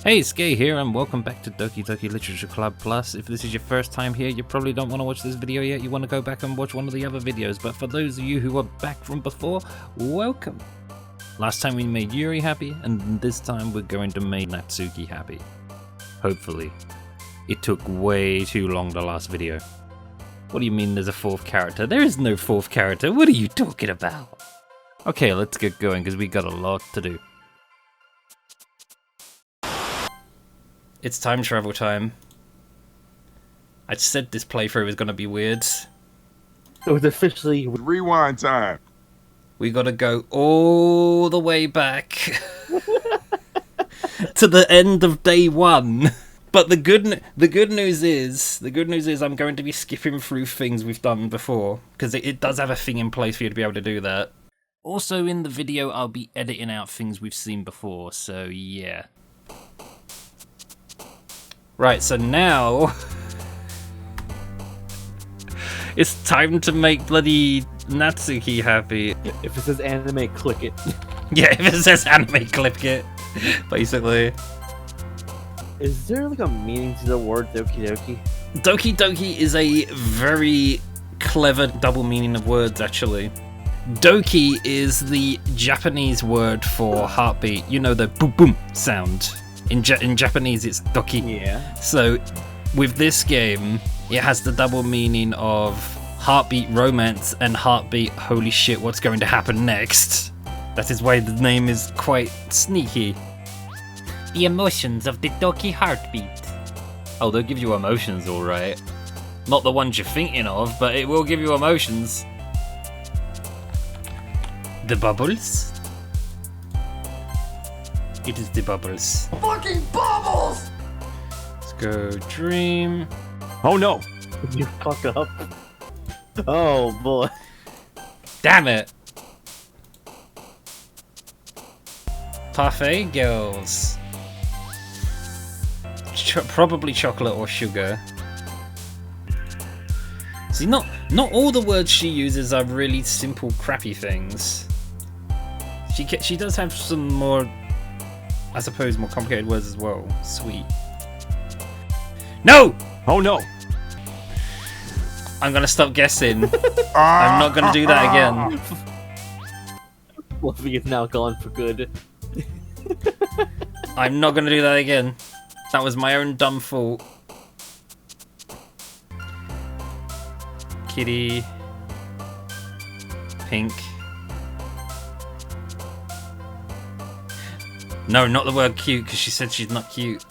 Hey, Skay here, and welcome back to Doki Literature Club Plus. If this is your first time here, you probably don't want to watch this video yet. You want to go back and watch one of the other videos. But for those of you who are back from before, welcome. Last time we made Yuri happy, and this time we're going to make Natsuki happy. Hopefully. It took way too long the last video. What do you mean there's a fourth character? There is no fourth character. What are you talking about? Okay, let's get going because we got a lot to do. It's time travel time. I said this playthrough was gonna be weird. It was officially rewind time. We gotta go all the way back to the end of day one. But the good news is I'm going to be skipping through things we've done before because it does have a thing in place for you to be able to do that. Also in the video I'll be editing out things we've seen before, so yeah. Right, so now it's time to make bloody Natsuki happy. If it says anime, click it. Yeah, if it says anime, click it. Basically. Is there like a meaning to the word Doki Doki? Doki Doki is a very clever double meaning of words, actually. Doki is the Japanese word for heartbeat. You know, the boom boom sound. In Japanese, it's Doki. Yeah. So, with this game, it has the double meaning of heartbeat romance and heartbeat holy shit, what's going to happen next? That is why the name is quite sneaky. The emotions of the Doki heartbeat. Oh, they'll give you emotions, alright. Not the ones you're thinking of, but it will give you emotions. The bubbles? It is the bubbles. Fucking bubbles! Let's go dream. Oh no! You fuck up. Oh boy. Damn it! Parfait girls. Probably chocolate or sugar. See, not all the words she uses are really simple, crappy things. She does have some more, I suppose, more complicated words as well. Sweet. No! Oh no! I'm gonna stop guessing. I'm not gonna do that again. Fluffy is now gone for good. I'm not gonna do that again. That was my own dumb fault. Kitty. Pink. No, not the word cute, because she said she's not cute.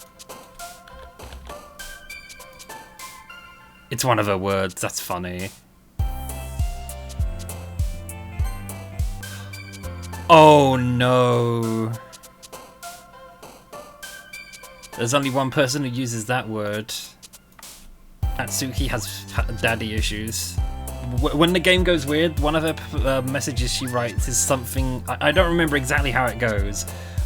It's one of her words, that's funny. Oh no. There's only one person who uses that word. NATSUKI has daddy issues. When the game goes weird, one of her messages she writes is something... I don't remember exactly how it goes,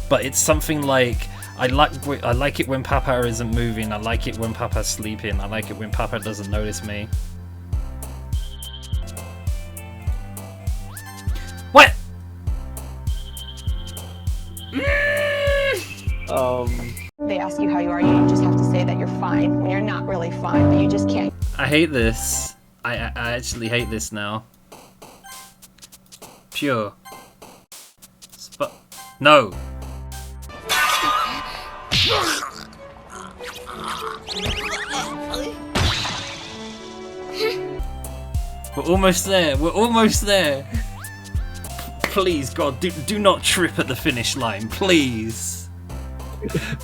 but it's something like, I like it when Papa isn't moving, I like it when Papa's sleeping, I like it when Papa doesn't notice me. What? They ask you how you are, you just have to say that you're fine when you're not really fine, but you just can't. I hate this. I actually hate this now. Pure. No. We're almost there. We're almost there. Please, God, do not trip at the finish line. Please.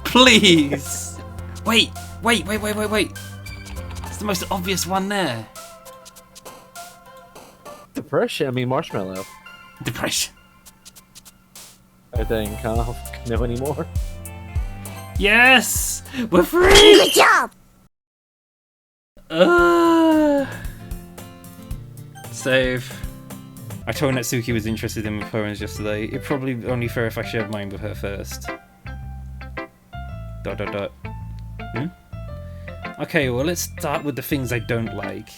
Please. Wait. It's the most obvious one there. Depression, I mean marshmallow. Depression. I think, I don't know anymore. Yes! We're free! Good job! Save. I told Natsuki was interested in my poems yesterday. It's probably only fair if I shared mine with her first. ... Okay, well let's start with the things I don't like.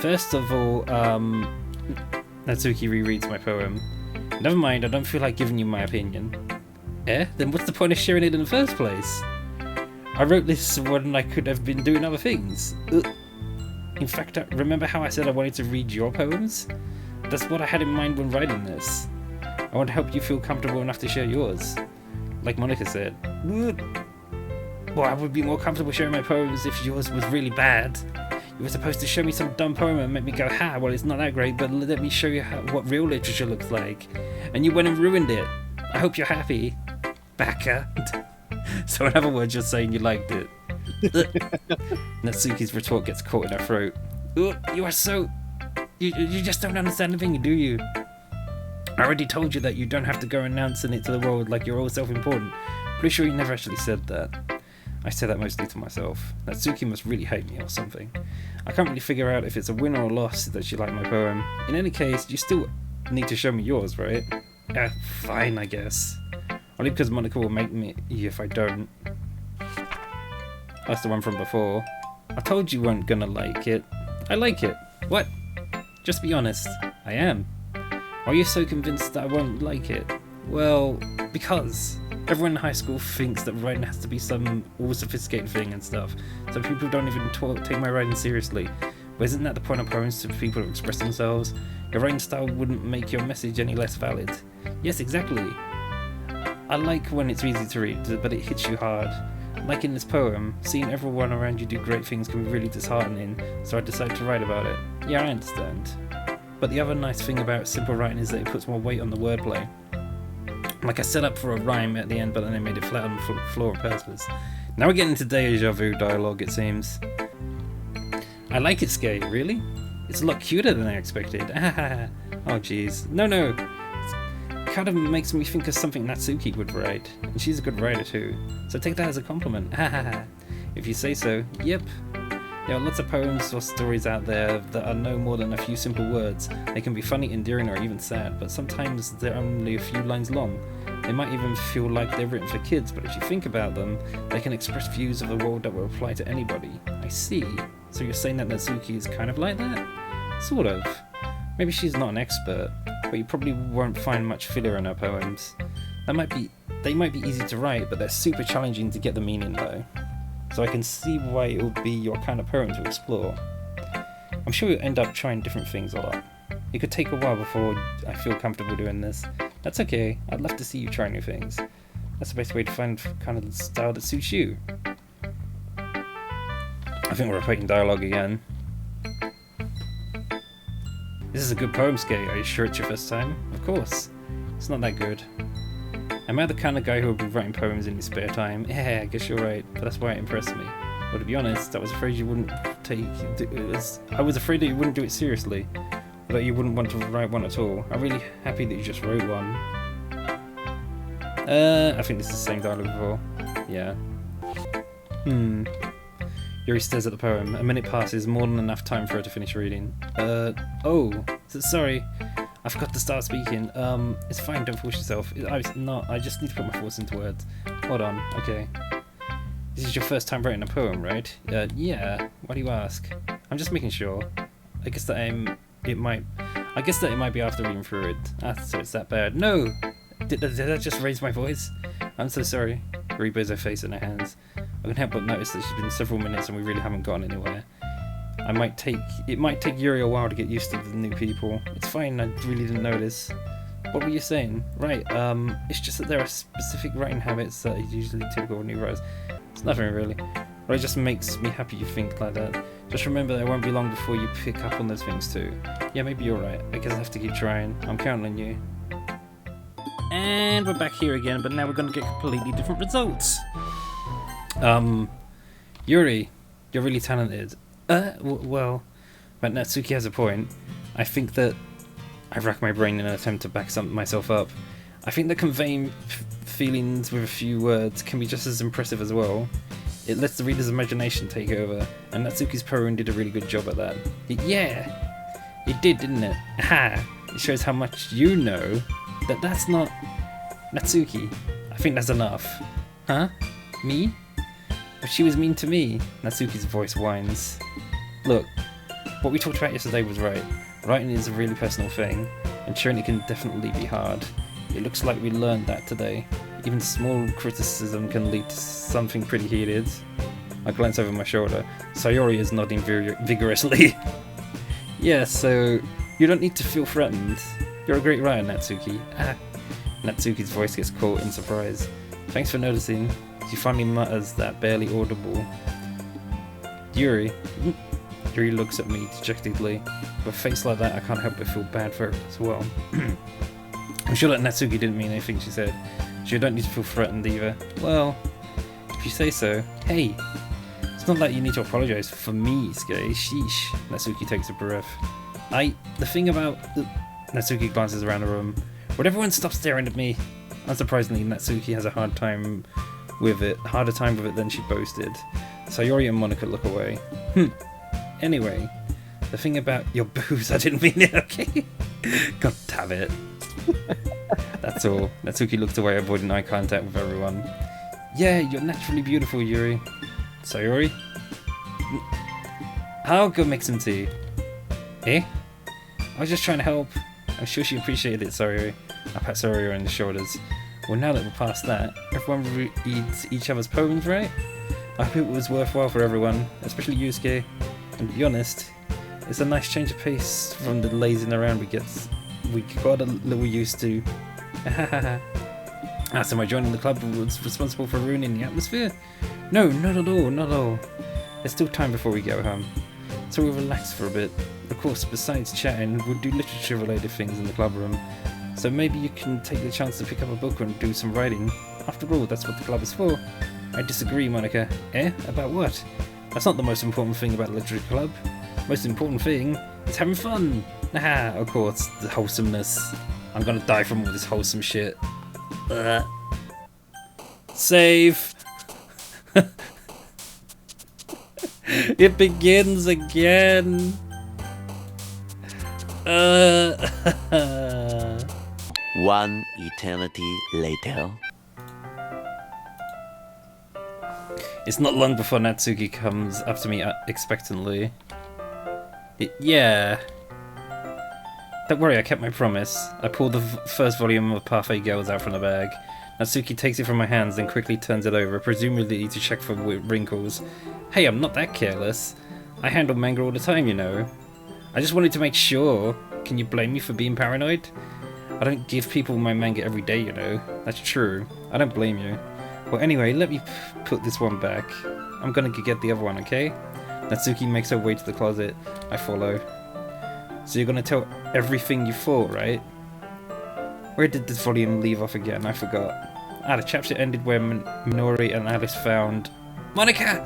First of all, Natsuki rereads my poem. Never mind, I don't feel like giving you my opinion. Eh? Then what's the point of sharing it in the first place? I wrote this when I could have been doing other things. Ugh. In fact, remember how I said I wanted to read your poems? That's what I had in mind when writing this. I want to help you feel comfortable enough to share yours. Like Monica said. Well, I would be more comfortable sharing my poems if yours was really bad. You were supposed to show me some dumb poem and make me go, ha, well, it's not that great, but let me show you what real literature looks like. And you went and ruined it. I hope you're happy. Baka. So in other words, you're saying you liked it. Natsuki's retort gets caught in her throat. You are so... You just don't understand anything, do you? I already told you that you don't have to go announcing it to the world like you're all self-important. Pretty sure you never actually said that. I say that mostly to myself. Natsuki must really hate me or something. I can't really figure out if it's a win or a loss that she liked my poem. In any case, you still need to show me yours, right? Fine, I guess. Only because Monica will make me if I don't. That's the one from before. I told you weren't gonna like it. I like it. What? Just be honest. I am. Why are you so convinced that I won't like it? Well, because everyone in high school thinks that writing has to be some all-sophisticated thing and stuff, so people don't even take my writing seriously. But isn't that the point of poems, to people to express themselves? Your writing style wouldn't make your message any less valid. Yes, exactly. I like when it's easy to read, but it hits you hard. Like in this poem, seeing everyone around you do great things can be really disheartening, so I decided to write about it. Yeah, I understand. But the other nice thing about simple writing is that it puts more weight on the wordplay. Like I set up for a rhyme at the end, but then I made it flat on the floor on purpose. Now we're getting into deja vu dialogue, it seems. I like it, Skay, really? It's a lot cuter than I expected. Oh jeez. No. It kind of makes me think of something Natsuki would write. And she's a good writer too. So take that as a compliment. If you say so. Yep. There are lots of poems or stories out there that are no more than a few simple words. They can be funny, endearing, or even sad, but sometimes they're only a few lines long. They might even feel like they're written for kids, but if you think about them, they can express views of the world that will apply to anybody. I see. So you're saying that Natsuki is kind of like that? Sort of. Maybe she's not an expert, but you probably won't find much filler in her poems. They might be easy to write, but they're super challenging to get the meaning though. So I can see why it would be your kind of poem to explore. I'm sure you'll end up trying different things a lot. It could take a while before I feel comfortable doing this. That's okay, I'd love to see you try new things. That's the best way to find kind of the style that suits you. I think we're repeating dialogue again. This is a good poem, Skay. Are you sure it's your first time? Of course. It's not that good. Am I the kind of guy who will be writing poems in his spare time? Yeah, I guess you're right, but that's why it impressed me. But to be honest, I was afraid you wouldn't I was afraid that you wouldn't do it seriously, or that you wouldn't want to write one at all. I'm really happy that you just wrote one. I think this is the same dialogue before. Yeah. Yuri stares at the poem. A minute passes, more than enough time for her to finish reading. Sorry. I forgot to start speaking. It's fine, don't force yourself. I just need to put my thoughts into words. Hold on, okay. This is your first time writing a poem, right? Yeah. Why do you ask? I'm just making sure. I guess that it might be after reading through it. So it's that bad. No! Did I just raise my voice? I'm so sorry. Yuri buries her face in her hands. I can't help but notice that she's been several minutes and we really haven't gotten anywhere. It might take Yuri a while to get used to the new people. It's fine, I really didn't notice. What were you saying? Right, it's just that there are specific writing habits that are usually typical of new writers. It's nothing really. But it just makes me happy you think like that. Just remember that it won't be long before you pick up on those things too. Yeah, maybe you're right. I guess I have to keep trying. I'm counting on you. And we're back here again, but now we're going to get completely different results. Yuri, you're really talented. Well, but Natsuki has a point. I think that I rack my brain in an attempt to back myself up. I think that conveying feelings with a few words can be just as impressive as well. It lets the reader's imagination take over, and Natsuki's poem did a really good job at that. Yeah, it did, didn't it? Aha! It shows how much you know. That's not Natsuki. I think that's enough. Huh? Me? But she was mean to me. Natsuki's voice whines. Look, what we talked about yesterday was right. Writing is a really personal thing, and sharing it can definitely be hard. It looks like we learned that today. even small criticism can lead to something pretty heated. I glance over my shoulder. Sayori is nodding vigorously. Yeah, so you don't need to feel threatened. You're a great writer, Natsuki. Natsuki's voice gets caught in surprise. Thanks for noticing. She finally mutters that barely audible. Yuri looks at me dejectedly. With a face like that, I can't help but feel bad for her as well. I'm sure that Natsuki didn't mean anything she said. So you don't need to feel threatened either. Well, if you say so. Hey, it's not like you need to apologize for me, Skay. Sheesh. Natsuki takes a breath. The thing about... Natsuki glances around the room. Would everyone stop staring at me? Unsurprisingly, Natsuki has a harder time with it than she boasted. Sayori and Monika look away. Anyway, the thing about your boobs, I didn't mean it, okay? God damn it. That's all. Natsuki looked away, avoiding eye contact with everyone. Yeah, you're naturally beautiful, Yuri. Sayori? I'll go make some tea. Eh? I was just trying to help. I'm sure she appreciated it, Sayori. I pat Sayori on the shoulders. Well, now that we're past that, everyone reads each other's poems, right? I hope it was worthwhile for everyone, especially you, Skay. And to be honest, it's a nice change of pace from the lazing around we got a little used to. So my joining the club was responsible for ruining the atmosphere? No, not at all, not at all. There's still time before we go home, so we'll relax for a bit. Of course, besides chatting, we'll do literature-related things in the club room. So maybe you can take the chance to pick up a book and do some writing. After all, that's what the club is for. I disagree, Monika. Eh? About what? That's not the most important thing about the literature club. Most important thing is having fun. Of course, the wholesomeness. I'm gonna die from all this wholesome shit. Save. It begins again. One eternity later. It's not long before Natsuki comes up to me expectantly. Yeah. Don't worry, I kept my promise. I pulled the first volume of Parfait Girls out from the bag. Natsuki takes it from my hands, then quickly turns it over, presumably to check for wrinkles. Hey, I'm not that careless. I handle manga all the time, you know. I just wanted to make sure. Can you blame me for being paranoid? I don't give people my manga every day, you know. That's true. I don't blame you. Well, anyway, let me put this one back. I'm gonna get the other one, okay? Natsuki makes her way to the closet. I follow. So you're gonna tell everything you thought, right? Where did this volume leave off again? I forgot. The chapter ended where Minori and Alice found... Monika!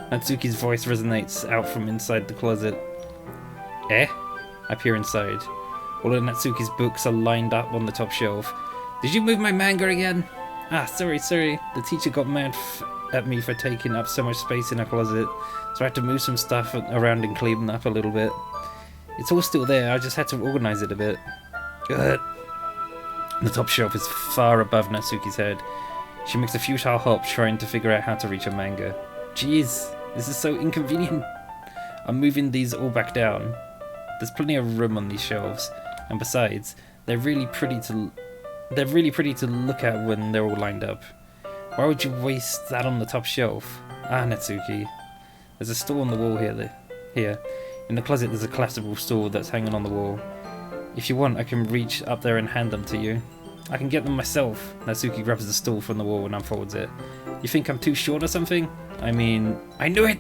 Natsuki's voice resonates out from inside the closet. Eh? I peer inside. All of Natsuki's books are lined up on the top shelf. Did you move my manga again? Sorry. The teacher got mad at me for taking up so much space in her closet, so I had to move some stuff around and clean up a little bit. It's all still there, I just had to organize it a bit. The top shelf is far above Natsuki's head. She makes a futile hop trying to figure out how to reach her manga. Jeez, this is so inconvenient. I'm moving these all back down. There's plenty of room on these shelves, and besides, they're really pretty to look at when they're all lined up. Why would you waste that on the top shelf? Natsuki. There's a stool on the wall here. In the closet there's a collapsible stool that's hanging on the wall. If you want, I can reach up there and hand them to you. I can get them myself. Natsuki grabs the stool from the wall and unfolds it. You think I'm too short or something? I mean, I knew it!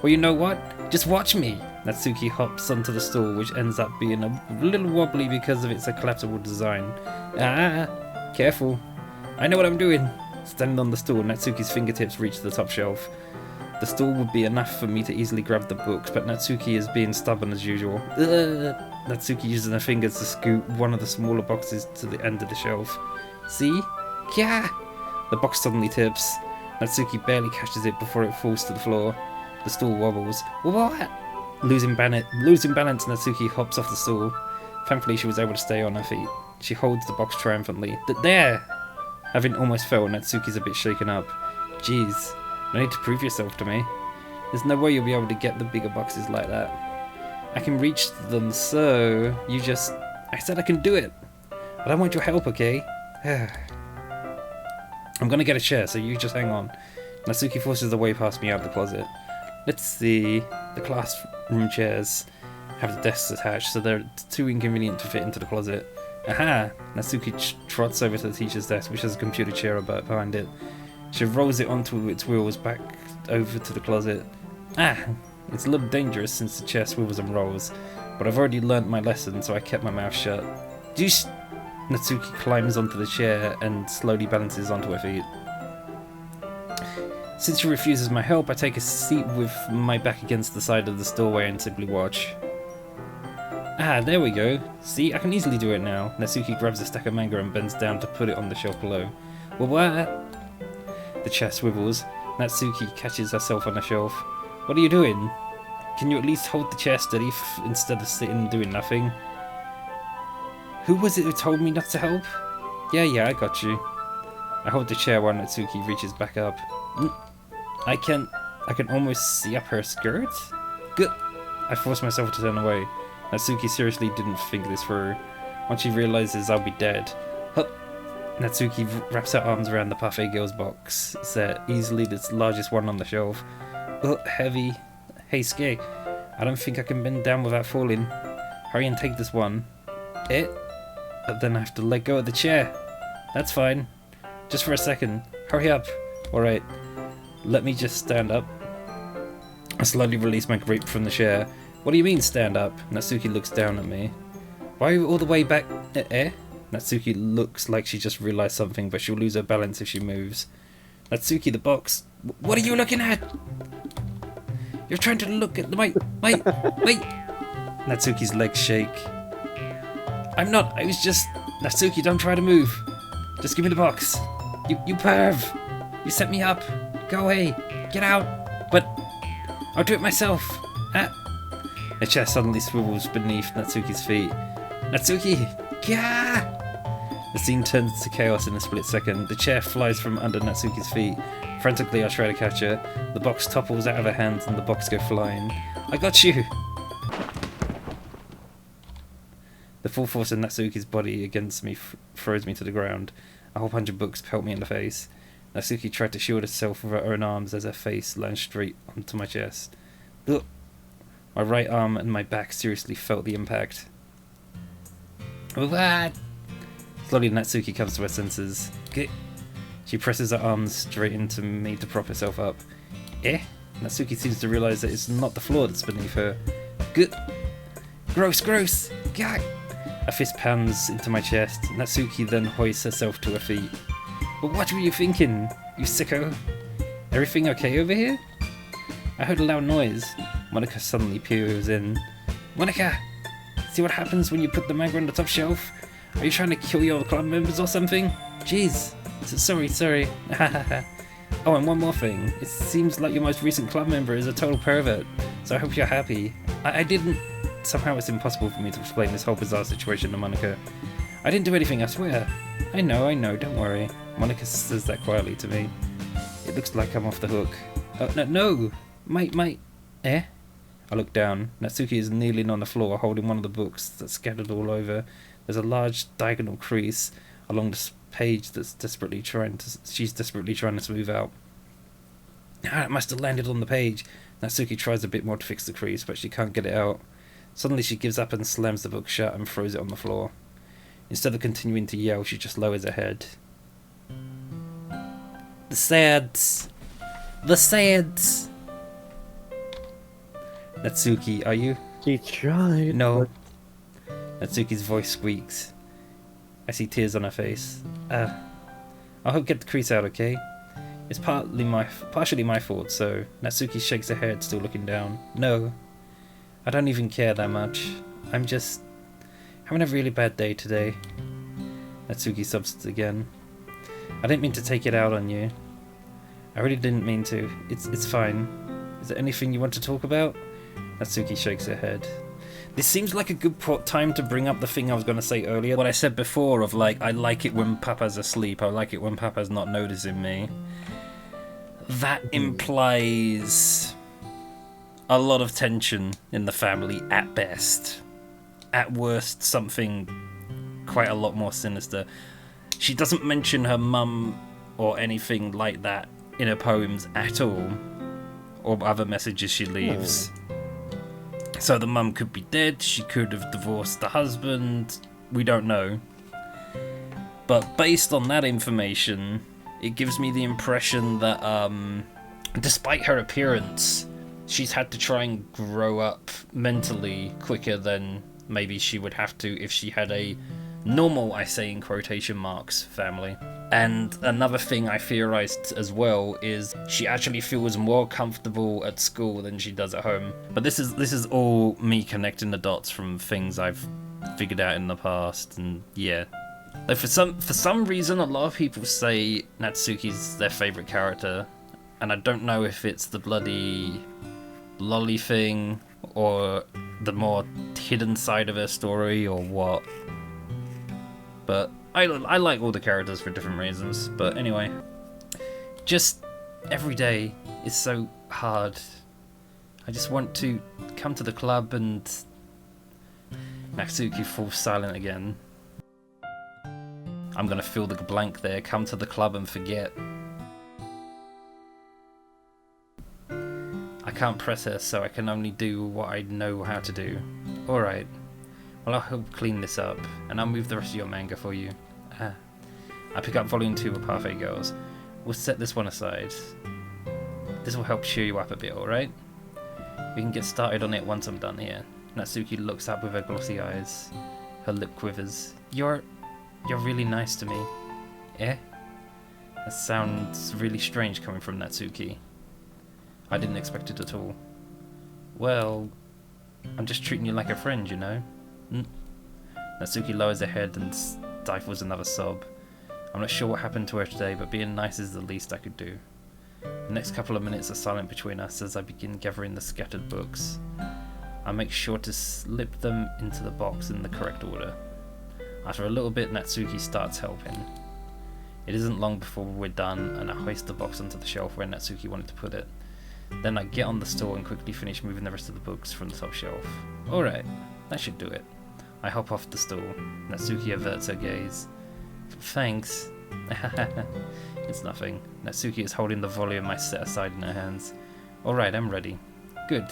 Well, you know what? Just watch me! Natsuki hops onto the stool, which ends up being a little wobbly because of its collapsible design. Careful. I know what I'm doing. Standing on the stool, Natsuki's fingertips reach the top shelf. The stool would be enough for me to easily grab the books, but Natsuki is being stubborn as usual. Natsuki uses her fingers to scoot one of the smaller boxes to the end of the shelf. See? Kya! The box suddenly tips. Natsuki barely catches it before it falls to the floor. The stool wobbles. What? Losing balance, Natsuki hops off the stool. Thankfully, she was able to stay on her feet. She holds the box triumphantly. There! Having almost fell, Natsuki's a bit shaken up. Jeez, no need to prove yourself to me. There's no way you'll be able to get the bigger boxes like that. I can reach them, so you just... I said I can do it! But I want your help, okay? I'm gonna get a chair, so you just hang on. Natsuki forces the way past me out of the closet. Let's see. The classroom chairs have the desks attached, so they're too inconvenient to fit into the closet. Aha! Natsuki trots over to the teacher's desk, which has a computer chair behind it. She rolls it onto its wheels back over to the closet. Ah! It's a little dangerous since the chair swivels and rolls, but I've already learnt my lesson, so I kept my mouth shut. Natsuki climbs onto the chair and slowly balances onto her feet. Since she refuses my help, I take a seat with my back against the side of the doorway and simply watch. Ah, there we go. See, I can easily do it now. Natsuki grabs a stack of manga and bends down to put it on the shelf below. Well, what? The chair swivels. Natsuki catches herself on the shelf. What are you doing? Can you at least hold the chair steady instead of sitting and doing nothing? Who was it who told me not to help? Yeah, I got you. I hold the chair while Natsuki reaches back up. I can almost see up her skirt? Good. I force myself to turn away. Natsuki seriously didn't think this through. Once she realizes I'll be dead. Hup. Natsuki wraps her arms around the parfait girl's box set, easily the largest one on the shelf. Heavy. Hey, Skay. I don't think I can bend down without falling. Hurry and take this one. But then I have to let go of the chair. That's fine. Just for a second. Hurry up. Alright. Let me just stand up. I slowly release my grip from the chair. What do you mean, stand up? Natsuki looks down at me. Why are you all the way back? Natsuki looks like she just realized something, but she'll lose her balance if she moves. Natsuki, the box. What are you looking at? You're trying to look at the... Wait! Natsuki's legs shake. I'm not. I was just... Natsuki, don't try to move. Just give me the box. You perv. You set me up. Go away. Get out. But I'll do it myself. The chair suddenly swivels beneath Natsuki's feet. Natsuki! Gah! The scene turns to chaos in a split second. The chair flies from under Natsuki's feet. Frantically, I try to catch her. The box topples out of her hands and the box goes flying. I got you! The full force of Natsuki's body against me throws me to the ground. A whole bunch of books pelt me in the face. Natsuki tried to shield herself with her own arms as her face landed straight onto my chest. Ugh. My right arm and my back seriously felt the impact. What? Slowly Natsuki comes to her senses. She presses her arms straight into me to prop herself up. Natsuki seems to realize that it's not the floor that's beneath her. Gross! Gah! A fist pounds into my chest. Natsuki then hoists herself to her feet. But what were you thinking, you sicko? Everything okay over here? I heard a loud noise. Monika suddenly peers in. Monika! See what happens when you put the manga on the top shelf? Are you trying to kill your club members or something? Jeez. Sorry. Oh, and one more thing. It seems like your most recent club member is a total pervert, so I hope you're happy. I didn't... Somehow it's impossible for me to explain this whole bizarre situation to Monika. I didn't do anything, I swear. I know, don't worry. Monika says that quietly to me. It looks like I'm off the hook. No! I look down. Natsuki is kneeling on the floor holding one of the books that's scattered all over. There's a large diagonal crease along the page that's she's desperately trying to smooth out. It must have landed on the page. Natsuki tries a bit more to fix the crease, but she can't get it out. Suddenly she gives up and slams the book shut and throws it on the floor. Instead of continuing to yell, she just lowers her head. The sads! Natsuki, are you? She tried. No. Natsuki's voice squeaks. I see tears on her face. I hope get the crease out, okay? It's partially my fault, so... Natsuki shakes her head, still looking down. No. I don't even care that much. I'm just... having a really bad day today. Natsuki sobs again. I didn't mean to take it out on you. I really didn't mean to. It's fine. Is there anything you want to talk about? Natsuki shakes her head. This seems like a good time to bring up the thing I was going to say earlier. What I said before of like, I like it when Papa's asleep. I like it when Papa's not noticing me. That implies a lot of tension in the family at best. At worst, something quite a lot more sinister. She doesn't mention her mum or anything like that in her poems at all, or other messages she leaves. So the mum could be dead, she could have divorced the husband, we don't know. But based on that information, it gives me the impression that despite her appearance, she's had to try and grow up mentally quicker than maybe she would have to if she had a normal, I say in quotation marks, family. And another thing I theorized as well is she actually feels more comfortable at school than she does at home. But this is all me connecting the dots from things I've figured out in the past, and yeah. Like for some reason, a lot of people say Natsuki's their favorite character, and I don't know if it's the bloody lolly thing or the more hidden side of her story or what. But I like all the characters for different reasons. But anyway, just every day is so hard. I just want to come to the club and Natsuki falls silent again. I'm gonna fill the blank there, come to the club and forget. I can't press her, so I can only do what I know how to do. Alright. Well, I'll help clean this up, and I'll move the rest of your manga for you. I pick up volume 2 of Parfait Girls. We'll set this one aside. This will help cheer you up a bit, alright? We can get started on it once I'm done here. Natsuki looks up with her glossy eyes. Her lip quivers. You're really nice to me. Eh? That sounds really strange coming from Natsuki. I didn't expect it at all. Well, I'm just treating you like a friend, you know? Natsuki lowers her head and stifles another sob. I'm not sure what happened to her today, but being nice is the least I could do. The next couple of minutes are silent between us as I begin gathering the scattered books. I make sure to slip them into the box in the correct order. After a little bit, Natsuki starts helping. It isn't long before we're done, and I hoist the box onto the shelf where Natsuki wanted to put it. Then I get on the stool and quickly finish moving the rest of the books from the top shelf. Alright, that should do it. I hop off the stool. Natsuki averts her gaze. Thanks. It's nothing. Natsuki is holding the volume I set aside in her hands. Alright, I'm ready. Good.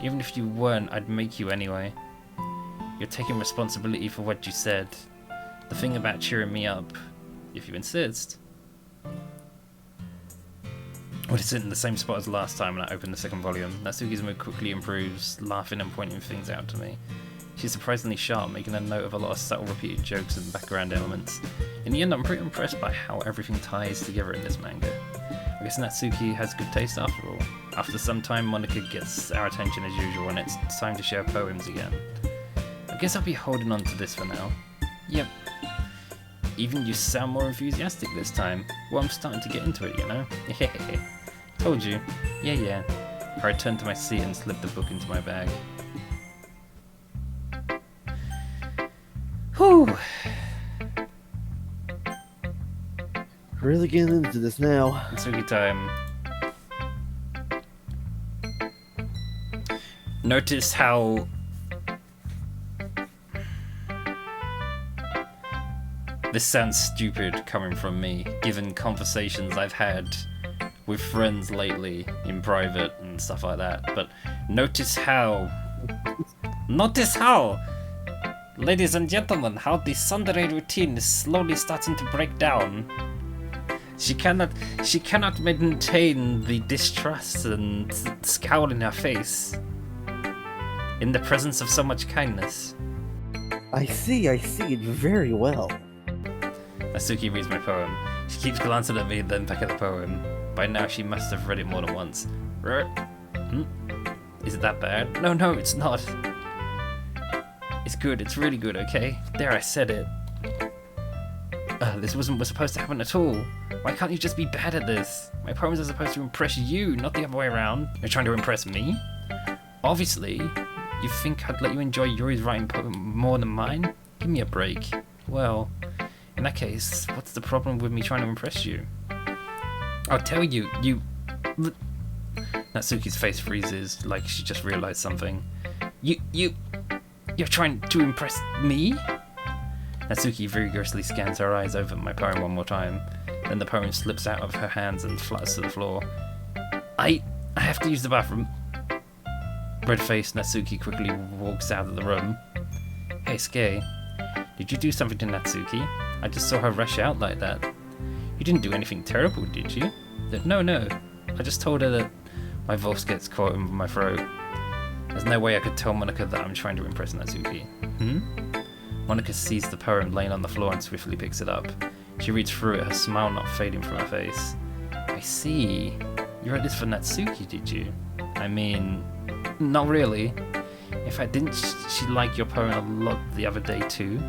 Even if you weren't, I'd make you anyway. You're taking responsibility for what you said. The thing about cheering me up, if you insist. Would it sit in the same spot as last time when I opened the second volume? Natsuki's mood quickly improves, laughing and pointing things out to me. She's surprisingly sharp, making a note of a lot of subtle repeated jokes and background elements. In the end, I'm pretty impressed by how everything ties together in this manga. I guess Natsuki has good taste after all. After some time, Monica gets our attention as usual, and it's time to share poems again. I guess I'll be holding on to this for now. Yep. Even you sound more enthusiastic this time. Well, I'm starting to get into it, you know? Told you. Yeah. I returned to my seat and slipped the book into my bag. Whew. Really getting into this now. Natsuki time. Notice how this sounds stupid coming from me, given conversations I've had with friends lately in private and stuff like that, but notice how, ladies and gentlemen, how the Sunday routine is slowly starting to break down. She cannot maintain the distrust and scowl in her face in the presence of so much kindness. I see it very well. Natsuki reads my poem. She keeps glancing at me, then back at the poem. By now she must have read it more than once. Is it that bad? No, it's not. It's good, it's really good, okay? There, I said it. This was supposed to happen at all. Why can't you just be bad at this? My poems are supposed to impress you, not the other way around. You're trying to impress me? Obviously. You think I'd let you enjoy Yuri's writing poem more than mine? Give me a break. Well, in that case, what's the problem with me trying to impress you? I'll tell you, Natsuki's face freezes, like she just realized something. You're trying to impress me? Natsuki vigorously scans her eyes over my poem one more time. Then the poem slips out of her hands and flutters to the floor. I have to use the bathroom. Red-faced Natsuki quickly walks out of the room. Hey, Skay. Did you do something to Natsuki? I just saw her rush out like that. You didn't do anything terrible, did you? No. I just told her that my voice gets caught in my throat. There's no way I could tell Monika that I'm trying to impress Natsuki. Monika sees the poem laying on the floor and swiftly picks it up. She reads through it, her smile not fading from her face. I see. You wrote this for Natsuki, did you? I mean, not really. In fact, didn't she like your poem a lot the other day too?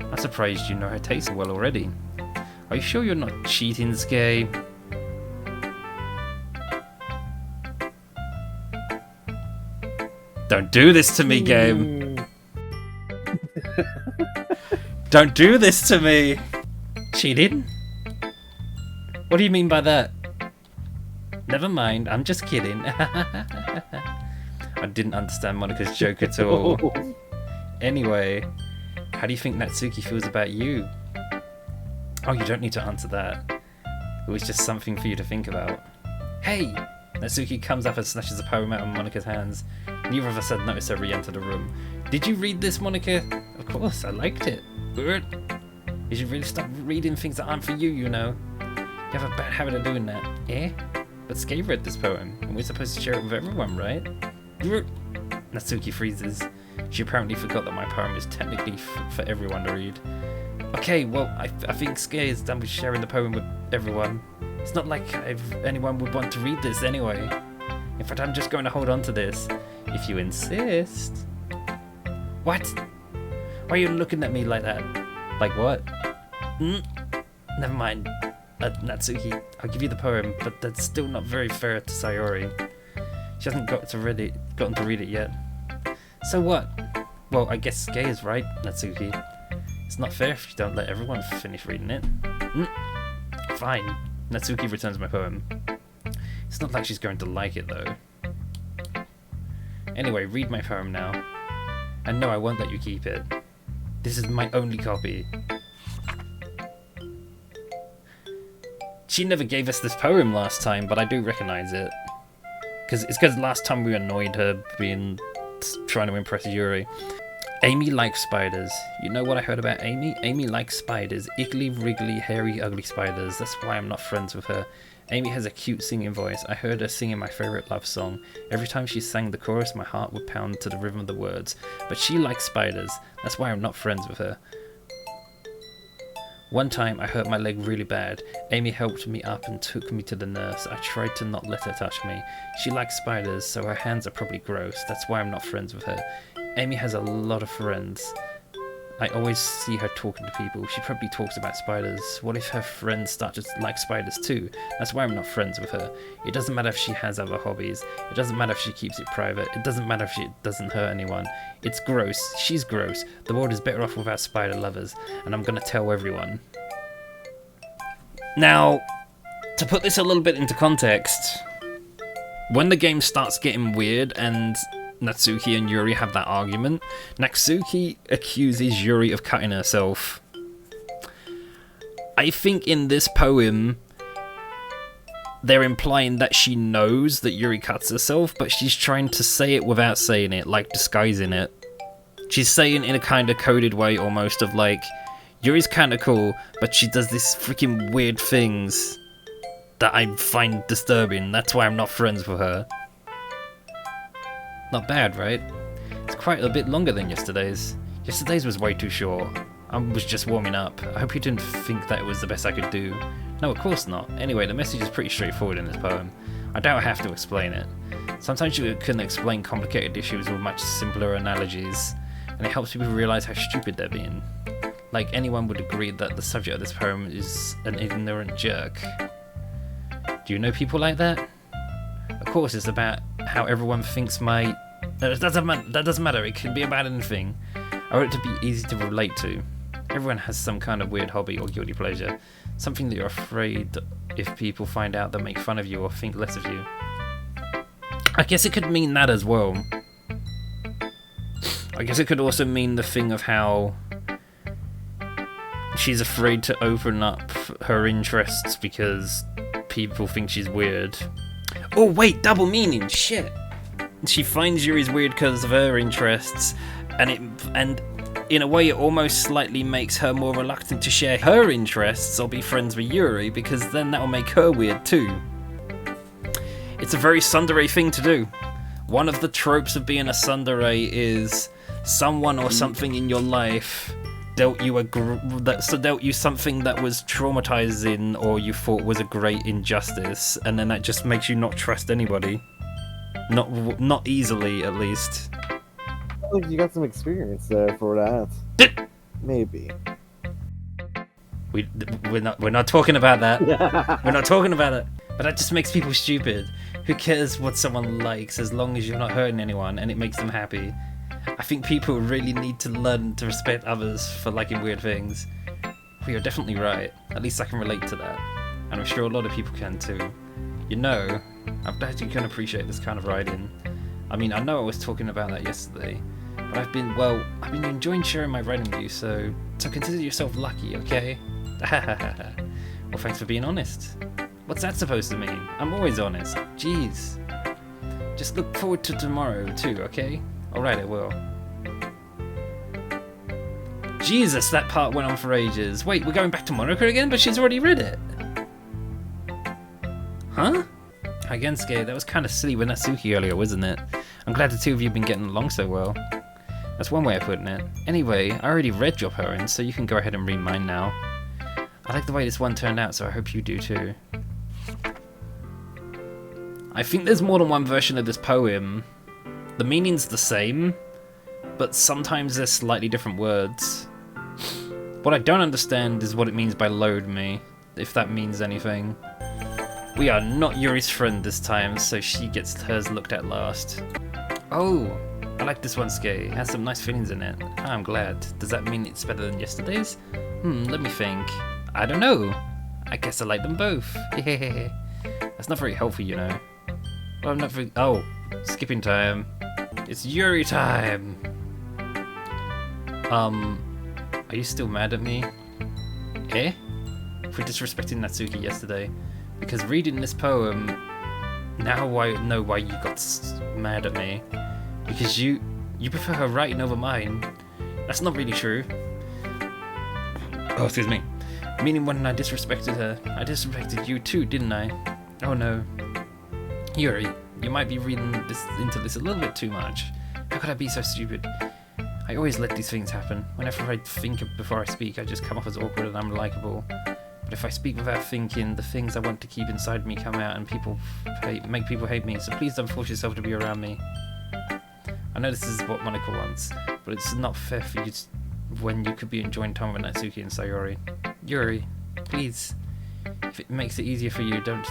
I'm surprised you know her taste well already. Are you sure you're not cheating, Skay? Don't do this to me, game. Don't do this to me. Cheating? What do you mean by that? Never mind, I'm just kidding. I didn't understand Monika's joke at all. Anyway, how do you think Natsuki feels about you? Oh, you don't need to answer that. It was just something for you to think about. Hey! Natsuki comes up and snatches the poem out of Monika's hands. Neither of us had noticed her re-enter the room. Did you read this, Monika? Of course, I liked it. Good. You should really stop reading things that aren't for you, you know. You have a bad habit of doing that. Eh? But Skay read this poem, and we're supposed to share it with everyone, right? Natsuki freezes. She apparently forgot that my poem is technically for everyone to read. Okay, well, I think Skay is done with sharing the poem with everyone. It's not like anyone would want to read this anyway. In fact, I'm just going to hold on to this, if you insist. What? Why are you looking at me like that? Like what? Never mind. Natsuki, I'll give you the poem, but that's still not very fair to Sayori. She hasn't gotten to read it yet. So what? Well, I guess Skay is right, Natsuki. It's not fair if you don't let everyone finish reading it. Fine. Natsuki returns my poem. It's not like she's going to like it, though. Anyway, read my poem now. And no, I won't let you keep it. This is my only copy. She never gave us this poem last time, but I do recognise it. It's because last time we annoyed her trying to impress Yuri. Amy likes spiders. You know what I heard about Amy? Amy likes spiders. Iggly, wriggly, hairy, ugly spiders. That's why I'm not friends with her. Amy has a cute singing voice. I heard her singing my favourite love song. Every time she sang the chorus, my heart would pound to the rhythm of the words. But she likes spiders. That's why I'm not friends with her. One time I hurt my leg really bad. Amy helped me up and took me to the nurse. I tried to not let her touch me. She likes spiders, so her hands are probably gross. That's why I'm not friends with her. Amy has a lot of friends. I always see her talking to people. She probably talks about spiders. What if her friends start to like spiders too? That's why I'm not friends with her. It doesn't matter if she has other hobbies. It doesn't matter if she keeps it private. It doesn't matter if she doesn't hurt anyone. It's gross. She's gross. The world is better off without spider lovers. And I'm gonna tell everyone. Now, to put this a little bit into context, when the game starts getting weird and Natsuki and Yuri have that argument, Natsuki accuses Yuri of cutting herself. I think in this poem, they're implying that she knows that Yuri cuts herself, but she's trying to say it without saying it, like disguising it. She's saying in a kind of coded way almost of like, Yuri's kind of cool, but she does these freaking weird things that I find disturbing. That's why I'm not friends with her. Not bad, right? It's quite a bit longer than yesterday's. Yesterday's was way too short. I was just warming up. I hope you didn't think that it was the best I could do. No, of course not. Anyway, the message is pretty straightforward in this poem. I doubt I have to explain it. Sometimes you can explain complicated issues with much simpler analogies, and it helps people realise how stupid they're being. Like, anyone would agree that the subject of this poem is an ignorant jerk. Do you know people like that? Of course, it's about how everyone thinks that doesn't matter, it can be about anything. I want it to be easy to relate to. Everyone has some kind of weird hobby or guilty pleasure. Something that you're afraid if people find out they'll make fun of you or think less of you. I guess it could mean that as well. I guess it could also mean the thing of how she's afraid to open up her interests because people think she's weird. Oh wait, double meaning, shit! She finds Yuri's weird because of her interests, and in a way it almost slightly makes her more reluctant to share her interests or be friends with Yuri, because then that will make her weird too. It's a very tsundere thing to do. One of the tropes of being a tsundere is someone or something in your life dealt you something that was traumatizing or you thought was a great injustice, and then that just makes you not trust anybody. Not easily, at least. I feel like you got some experience there for that. Maybe. We're not talking about that. We're not talking about it. But that just makes people stupid. Who cares what someone likes as long as you're not hurting anyone and it makes them happy? I think people really need to learn to respect others for liking weird things. Well, you're definitely right. At least I can relate to that. And I'm sure a lot of people can too. You know, I'm glad you can appreciate this kind of writing. I mean, I know I was talking about that yesterday, but I've been enjoying sharing my writing with you, so consider yourself lucky, okay? Well, thanks for being honest. What's that supposed to mean? I'm always honest. Jeez. Just look forward to tomorrow too, okay? Alright, I will. Jesus, that part went on for ages. Wait, we're going back to Monaco again? But she's already read it. Huh? AKATheSKay, that was kind of silly with NATSUKI earlier, wasn't it? I'm glad the two of you have been getting along so well. That's one way of putting it. Anyway, I already read your poem, so you can go ahead and read mine now. I like the way this one turned out, so I hope you do too. I think there's more than one version of this poem. The meaning's the same, but sometimes there's slightly different words. What I don't understand is what it means by load me, if that means anything. We are not Yuri's friend this time, so she gets hers looked at last. Oh, I like this one, Skay. It has some nice feelings in it. I'm glad. Does that mean it's better than yesterday's? Let me think. I don't know. I guess I like them both. That's not very helpful, you know. Well, I'm not very... Oh, skipping time. It's Yuri time! Are you still mad at me? Eh? For disrespecting Natsuki yesterday. Because reading this poem, now I know why you got mad at me. Because you prefer her writing over mine. That's not really true. Oh, excuse me. Meaning when I disrespected her, I disrespected you too, didn't I? Oh no. Yuri, you might be reading into this a little bit too much. How could I be so stupid? I always let these things happen. Whenever I think before I speak, I just come off as awkward and unlikable. But if I speak without thinking, the things I want to keep inside me come out and make people hate me, so please don't force yourself to be around me. I know this is what Monica wants, but it's not fair for you when you could be enjoying time with Natsuki and Sayori. Yuri, please, if it makes it easier for you, don't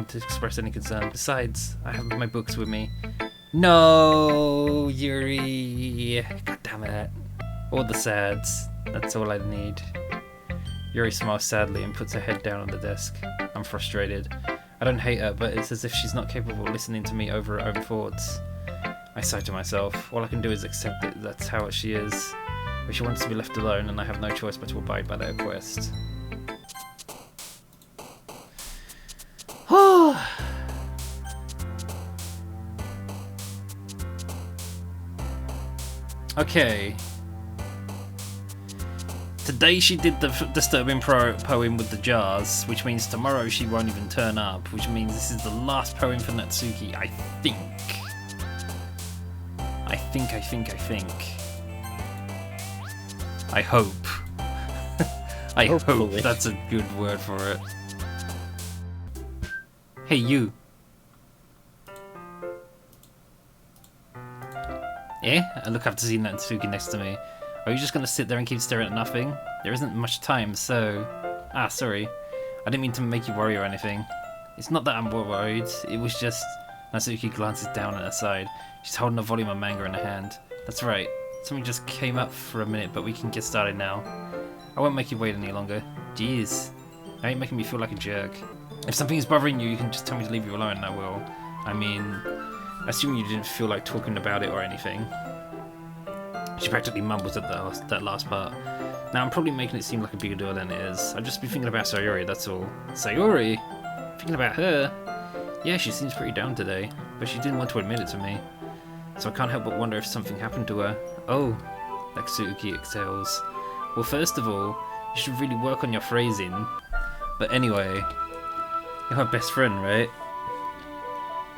to express any concern. Besides, I have my books with me. No, Yuri. God damn it. All the sads. That's all I need. Yuri smiles sadly and puts her head down on the desk. I'm frustrated. I don't hate her, but it's as if she's not capable of listening to me over her own thoughts. I sigh to myself. All I can do is accept that that's how she is. But she wants to be left alone, and I have no choice but to abide by that request. Okay. Today she did the disturbing poem with the jars, which means tomorrow she won't even turn up, which means this is the last poem for Natsuki, I think. I hope. I hope that's a good word for it. Hey, you. Eh? I look up to see Natsuki next to me. Are you just gonna sit there and keep staring at nothing? There isn't much time, so... Ah, sorry. I didn't mean to make you worry or anything. It's not that I'm worried, it was just... Natsuki glances down at her side. She's holding a volume of manga in her hand. That's right. Something just came up for a minute, but we can get started now. I won't make you wait any longer. Jeez. I ain't making me feel like a jerk. If something is bothering you, you can just tell me to leave you alone and I will. I mean... Assuming you didn't feel like talking about it or anything. She practically mumbles at that last part. Now, I'm probably making it seem like a bigger deal than it is. I've just been thinking about Sayori, that's all. Sayori? Thinking about her? Yeah, she seems pretty down today, but she didn't want to admit it to me. So I can't help but wonder if something happened to her. Oh, NATSUKI exhales. Well, first of all, you should really work on your phrasing. But anyway, you're her best friend, right?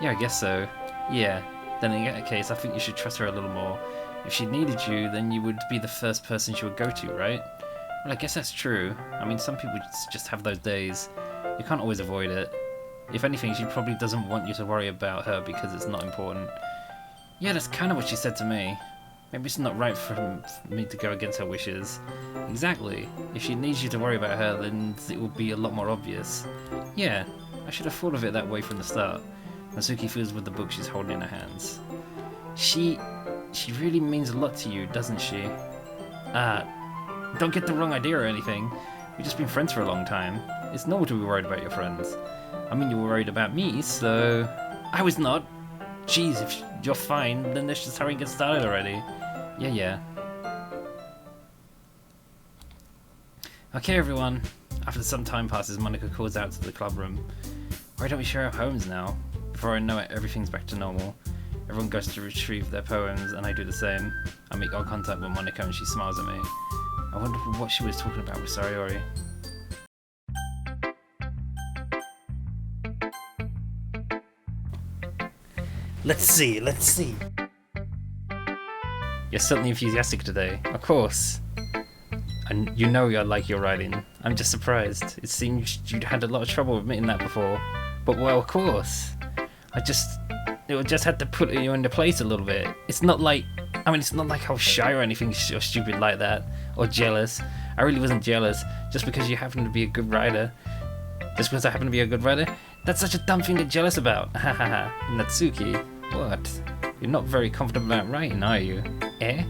Yeah, I guess so. Yeah, then in that case, I think you should trust her a little more. If she needed you, then you would be the first person she would go to, right? Well, I guess that's true. I mean, some people just have those days. You can't always avoid it. If anything, she probably doesn't want you to worry about her because it's not important. Yeah, that's kind of what she said to me. Maybe it's not right for me to go against her wishes. Exactly. If she needs you to worry about her, then it will be a lot more obvious. Yeah, I should have thought of it that way from the start. NATSUKI feels with the book she's holding in her hands. She really means a lot to you, doesn't she? Don't get the wrong idea or anything. We've just been friends for a long time. It's normal to be worried about your friends. I mean, you were worried about me, so... I was not. Jeez, if you're fine, then let's just hurry and get started already. Yeah. Okay, everyone. After some time passes, Monica calls out to the club room. Why don't we share our poems now? Before I know it, everything's back to normal. Everyone goes to retrieve their poems, and I do the same. I make eye contact with Monica, and she smiles at me. I wonder what she was talking about with Sayori. Let's see. You're certainly enthusiastic today. Of course. And you know I like your writing. I'm just surprised. It seems you'd had a lot of trouble admitting that before. But well, of course. It just had to put you into place a little bit. It's not like I was shy or anything or stupid like that. Or jealous. I really wasn't jealous. Just because you happen to be a good writer. Just because I happen to be a good writer? That's such a dumb thing to be jealous about. Hahaha. Natsuki. What? You're not very confident about writing, are you? Eh?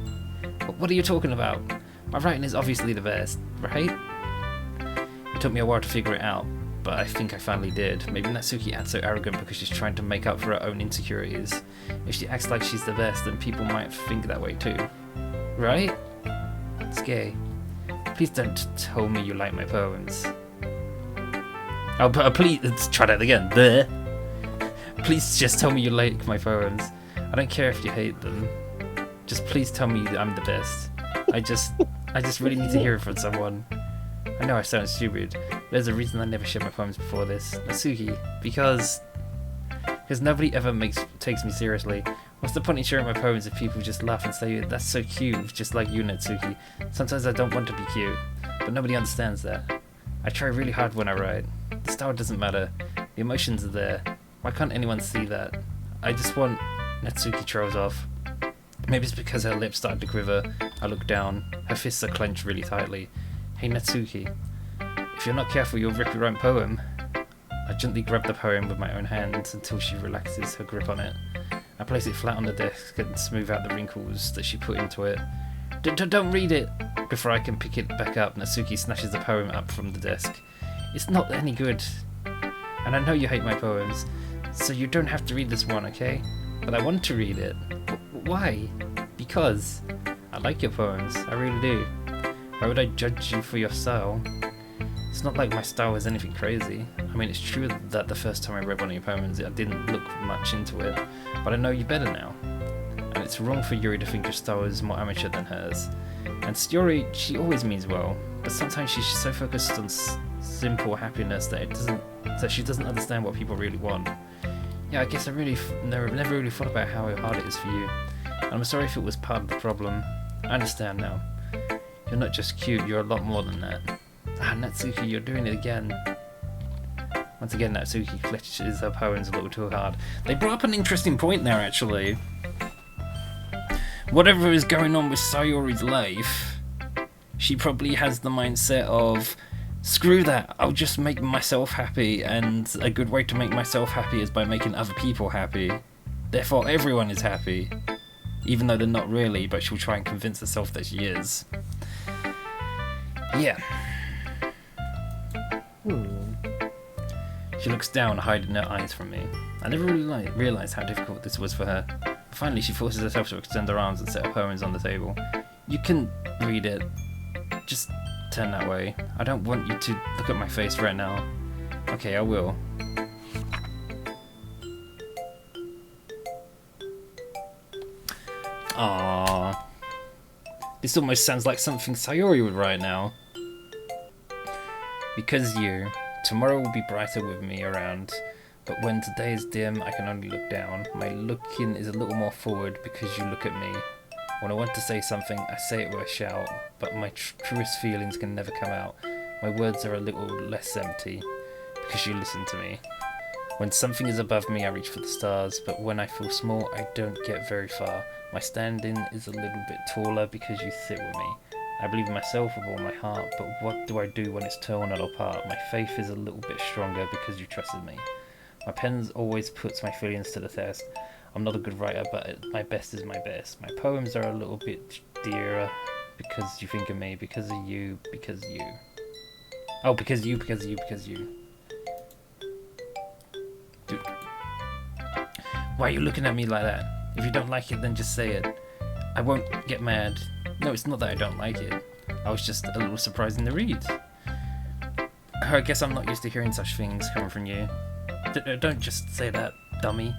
What are you talking about? My writing is obviously the best, right? It took me a while to figure it out, but I think I finally did. Maybe Natsuki acts so arrogant because she's trying to make up for her own insecurities. If she acts like she's the best, then people might think that way too. Right? Skay, please don't tell me you like my poems. Oh, please, let's try that again. Bleh. Please just tell me you like my poems. I don't care if you hate them. Just please tell me I'm the best. I just really need to hear it from someone. I know I sound stupid. There's a reason I never shared my poems before this. Natsuki, because nobody ever takes me seriously. What's the point in sharing my poems if people just laugh and say, that's so cute, just like you, Natsuki. Sometimes I don't want to be cute, but nobody understands that. I try really hard when I write. The style doesn't matter. The emotions are there. Why can't anyone see that? I just want... Natsuki trails off. Maybe it's because her lips started to quiver. I look down. Her fists are clenched really tightly. Hey Natsuki, if you're not careful you'll rip your own poem. I gently grab the poem with my own hands until she relaxes her grip on it. I place it flat on the desk and smooth out the wrinkles that she put into it. Don't read it! Before I can pick it back up, Natsuki snatches the poem up from the desk. It's not any good. And I know you hate my poems, so you don't have to read this one, okay? But I want to read it. Why? Because I like your poems, I really do. Why would I judge you for your style? It's not like my style is anything crazy. I mean, it's true that the first time I read one of your poems, I didn't look much into it, but I know you better now. And it's wrong for Yuri to think your style is more amateur than hers. And Yuri, she always means well, but sometimes she's so focused on simple happiness that she doesn't understand what people really want. Yeah, I guess I never really thought about how hard it is for you. And I'm sorry if it was part of the problem. I understand now. You're not just cute, you're a lot more than that. Natsuki, you're doing it again. Once again, Natsuki clutches her poems a little too hard. They brought up an interesting point there, actually. Whatever is going on with Sayori's life, she probably has the mindset of, screw that, I'll just make myself happy, and a good way to make myself happy is by making other people happy. Therefore, everyone is happy. Even though they're not really, but she'll try and convince herself that she is. Yeah. She looks down, hiding her eyes from me. I never really realised how difficult this was for her. Finally, she forces herself to extend her arms and set her poems on the table. You can read it. Just turn that way. I don't want you to look at my face right now. Okay, I will. Aww. This almost sounds like something Sayori would write now. Because you, tomorrow will be brighter with me around, but when today is dim, I can only look down. My looking is a little more forward because you look at me. When I want to say something, I say it with a shout, but my truest feelings can never come out. My words are a little less empty because you listen to me. When something is above me, I reach for the stars, but when I feel small, I don't get very far. My standing is a little bit taller because you sit with me. I believe in myself with all my heart, but what do I do when it's torn apart? My faith is a little bit stronger because you trusted me. My pen always puts my feelings to the test. I'm not a good writer, but my best is my best. My poems are a little bit dearer because you think of me, because of you, because you. Oh, because you. Dude. Why are you looking at me like that? If you don't like it, then just say it. I won't get mad. No, it's not that I don't like it. I was just a little surprised in the read. I guess I'm not used to hearing such things coming from you. Don't just say that, dummy.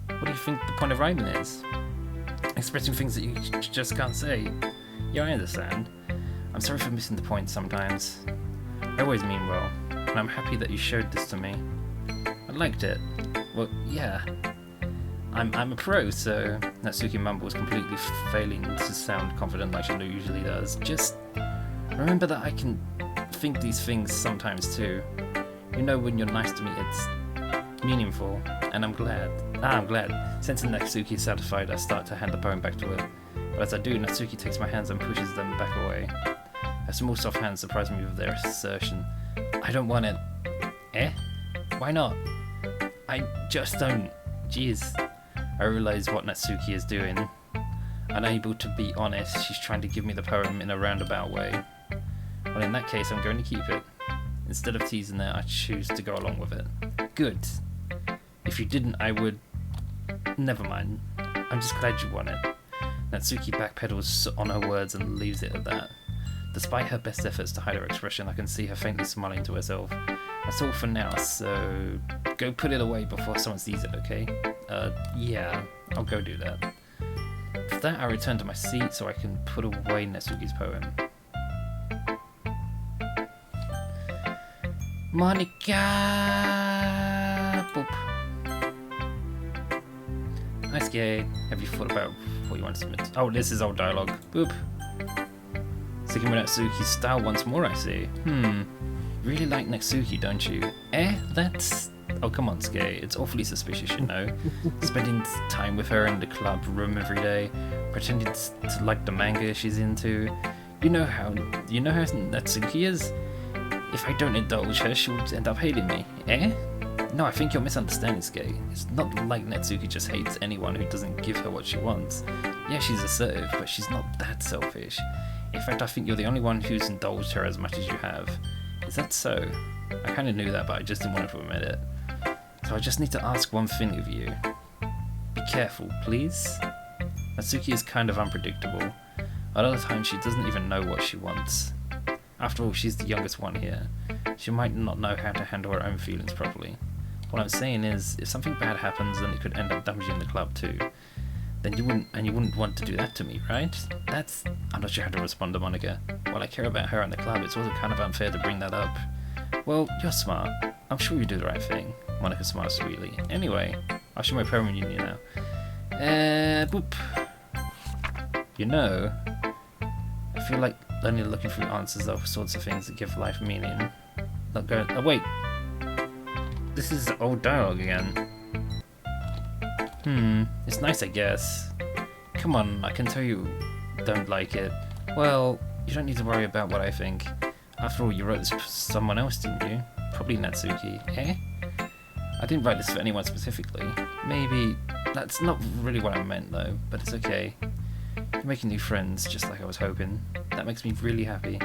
What do you think the point of rhyming is? Expressing things that you just can't say. Yeah, I understand. I'm sorry for missing the point sometimes. I always mean well, and I'm happy that you showed this to me. I liked it. Well, yeah. I'm a pro, so Natsuki mumbles, completely failing to sound confident like she usually does. Just remember that I can think these things sometimes too. You know, when you're nice to me, it's meaningful, and I'm glad. I'm glad. Sensing Natsuki is satisfied, I start to hand the poem back to her. But as I do, Natsuki takes my hands and pushes them back away. Her small soft hands surprise me with their assertion. I don't want it. Eh? Why not? I just don't. Jeez. I realise what Natsuki is doing. Unable to be honest, she's trying to give me the poem in a roundabout way. Well, in that case, I'm going to keep it. Instead of teasing it, I choose to go along with it. Good. If you didn't, I would... Never mind. I'm just glad you want it. Natsuki backpedals on her words and leaves it at that. Despite her best efforts to hide her expression, I can see her faintly smiling to herself. That's all for now, so go put it away before someone sees it, okay? Yeah, I'll go do that. For that, I return to my seat so I can put away Natsuki's poem. Monica! Boop. AKATheSKay, have you thought about what you want to submit? Oh, this is old dialogue. Boop. Sticking with Natsuki's style once more, I see. You really like Natsuki, don't you? That's... Oh, come on, Skay. It's awfully suspicious, you know. Spending time with her in the club room every day, pretending to like the manga she's into. You know how Natsuki is? If I don't indulge her, she'll end up hating me. No, I think you're misunderstanding, Skay. It's not like Natsuki just hates anyone who doesn't give her what she wants. Yeah, she's assertive, but she's not that selfish. In fact, I think you're the only one who's indulged her as much as you have. Is that so? I kind of knew that, but I just didn't want to admit it. So I just need to ask one thing of you. Be careful, please. Natsuki is kind of unpredictable. A lot of times she doesn't even know what she wants. After all, she's the youngest one here. She might not know how to handle her own feelings properly. What I'm saying is, if something bad happens and it could end up damaging the club too, then you wouldn't want to do that to me, right? I'm not sure how to respond to Monica. While I care about her and the club, it's also kind of unfair to bring that up. Well, you're smart. I'm sure you do the right thing. Monica smiles sweetly. Anyway, I'll show my poem in you now. Boop. You know, I feel like only looking through answers are sorts of things that give life meaning. Not going. Oh wait, this is old dialogue again. It's nice, I guess. Come on, I can tell you don't like it. Well, you don't need to worry about what I think. After all, you wrote this for someone else, didn't you? Probably Natsuki. I didn't write this for anyone specifically. Maybe. That's not really what I meant, though, but it's okay. You're making new friends, just like I was hoping. That makes me really happy.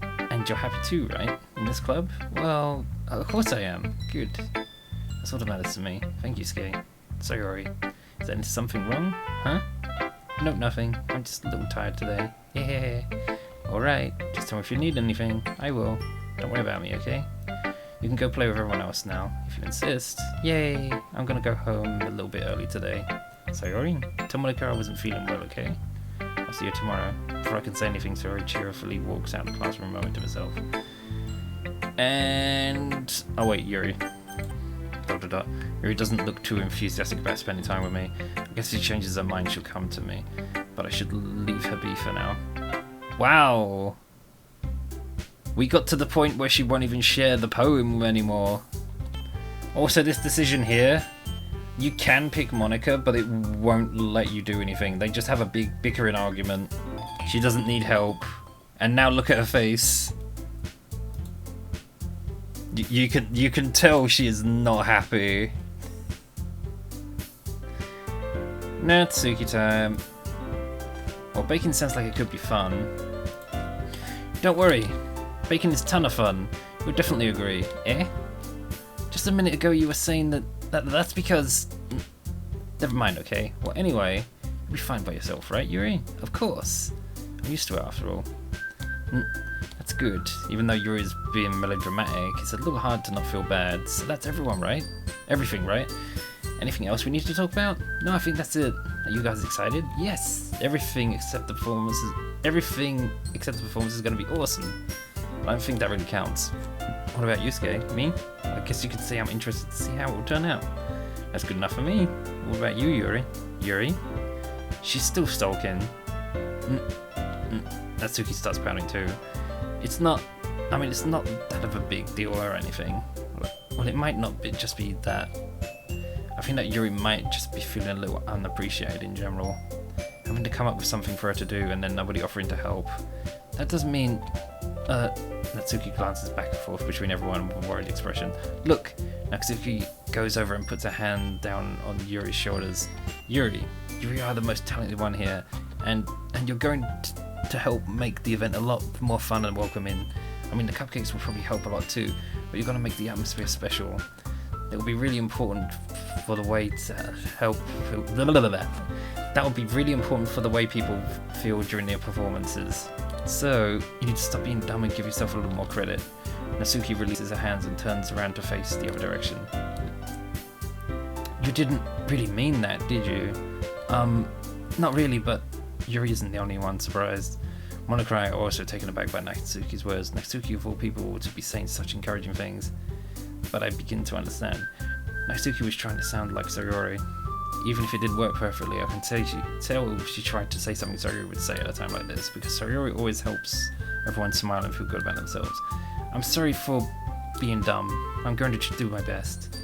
And you're happy too, right? In this club? Well, of course I am. Good. That's all that matters to me. Thank you, Skay. Sorry. Is there something wrong? Huh? No, nothing. I'm just a little tired today. Yeah. Alright, just tell me if you need anything. I will. Don't worry about me, okay? You can go play with everyone else now, if you insist. Yay! I'm gonna go home a little bit early today. Sayori, tell Monica I wasn't feeling well, okay? I'll see you tomorrow. Before I can say anything, Sayori cheerfully walks out of the classroom moment to herself. And... oh wait, Yuri. ... Yuri doesn't look too enthusiastic about spending time with me. I guess if she changes her mind, she'll come to me. But I should leave her be for now. Wow! We got to the point where she won't even share the poem anymore. Also, this decision here, you can pick Monica, but it won't let you do anything. They just have a big bickering argument. She doesn't need help. And now look at her face. You can tell she is not happy. Natsuki time. Well, baking sounds like it could be fun. Don't worry. Baking is a ton of fun. You'll definitely agree. Eh? Just a minute ago you were saying that's because... Never mind, okay? Well, anyway, you'll be fine by yourself, right, Yuri? Of course. I'm used to it after all. That's good. Even though Yuri's being melodramatic, it's a little hard to not feel bad. So that's everyone, right? Everything, right? Anything else we need to talk about? No, I think that's it. Are you guys excited? Yes! Everything except the performances. Everything except the performance is going to be awesome. I don't think that really counts. What about you, Skay? Me? I guess you could say I'm interested to see how it will turn out. That's good enough for me. What about you, Yuri? Yuri? She's still stalking. Natsuki starts pouting too. It's not that of a big deal or anything. Well, it might not just be that. I think that Yuri might just be feeling a little unappreciated in general. Having to come up with something for her to do and then nobody offering to help. That doesn't mean... Natsuki glances back and forth between everyone with a worried expression. Look! Natsuki goes over and puts her hand down on Yuri's shoulders. Yuri are the most talented one here, and you're going to help make the event a lot more fun and welcoming. I mean, the cupcakes will probably help a lot too, but you're going to make the atmosphere special. It will be really important for the way to help... That will be really important for the way people feel during their performances. So, you need to stop being dumb and give yourself a little more credit. Natsuki releases her hands and turns around to face the other direction. You didn't really mean that, did you? Not really, but Yuri isn't the only one surprised. Monica and I are also taken aback by Natsuki's words. Natsuki, of all people, to be saying such encouraging things. But I begin to understand. Natsuki was trying to sound like Sayori. Even if it did work perfectly, I can tell she tried to say something Sayori would say at a time like this, because Sayori always helps everyone smile and feel good about themselves. I'm sorry for being dumb. I'm going to do my best.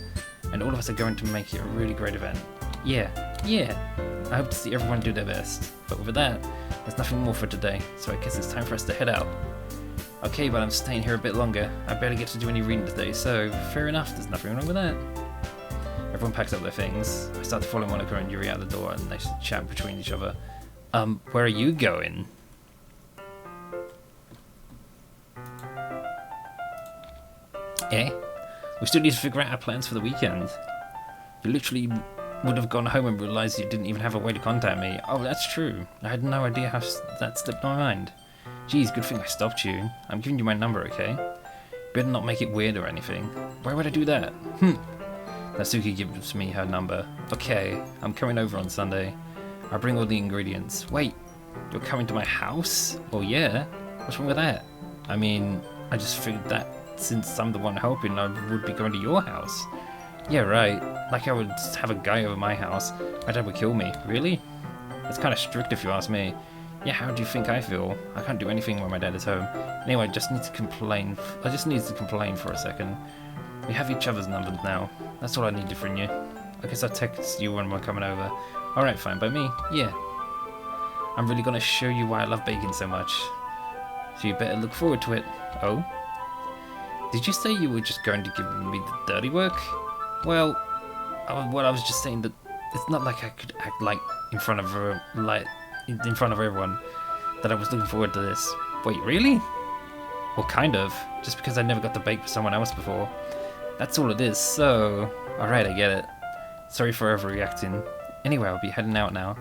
And all of us are going to make it a really great event. Yeah. I hope to see everyone do their best. But with that, there's nothing more for today, so I guess it's time for us to head out. Okay, but I'm staying here a bit longer. I barely get to do any reading today, so fair enough, there's nothing wrong with that. Everyone packs up their things. I start to follow Monica and Yuri out the door, and they chat between each other. Where are you going? Eh? We still need to figure out our plans for the weekend. You literally would have gone home and realised you didn't even have a way to contact me. Oh, that's true. I had no idea how that slipped my mind. Geez, good thing I stopped you. I'm giving you my number, okay? Better not make it weird or anything. Why would I do that? Natsuki gives me her number. Okay, I'm coming over on Sunday. I'll bring all the ingredients. Wait, you're coming to my house? Oh yeah? What's wrong with that? I mean, I just figured that since I'm the one helping, I would be going to your house. Yeah, right. Like I would have a guy over my house. My dad would kill me. Really? That's kind of strict if you ask me. Yeah, how do you think I feel? I can't do anything when my dad is home. Anyway, I just need to complain for a second. We have each other's numbers now. That's all I needed from you. I guess I'll text you when we're coming over. Alright, fine by me. Yeah. I'm really gonna show you why I love baking so much. So you better look forward to it. Oh? Did you say you were just going to give me the dirty work? Well, I was just saying that it's not like I could act like in front of everyone that I was looking forward to this. Wait, really? Well, kind of. Just because I never got to bake for someone else before. That's all it is, so... Alright, I get it. Sorry for overreacting. Anyway, I'll be heading out now.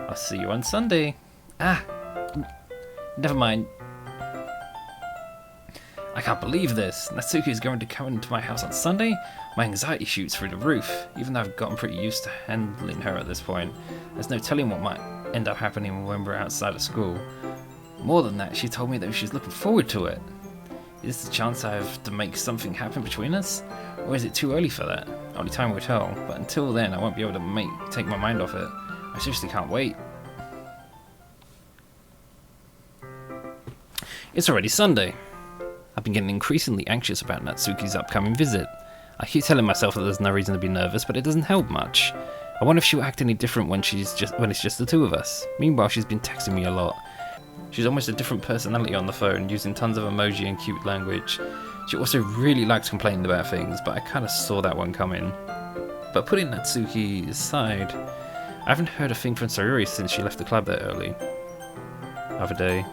I'll see you on Sunday. Ah, never mind. I can't believe this. Natsuki is going to come into my house on Sunday? My anxiety shoots through the roof, even though I've gotten pretty used to handling her at this point. There's no telling what might end up happening when we're outside of school. More than that, she told me that she's looking forward to it. Is this a chance I have to make something happen between us? Or is it too early for that? Only time will tell, but until then I won't be able to take my mind off it. I seriously can't wait. It's already Sunday. I've been getting increasingly anxious about Natsuki's upcoming visit. I keep telling myself that there's no reason to be nervous, but it doesn't help much. I wonder if she'll act any different when it's just the two of us. Meanwhile, she's been texting me a lot. She's almost a different personality on the phone, using tons of emoji and cute language. She also really likes complaining about things, but I kind of saw that one coming. But putting Natsuki aside, I haven't heard a thing from Sayuri since she left the club that early. Other day.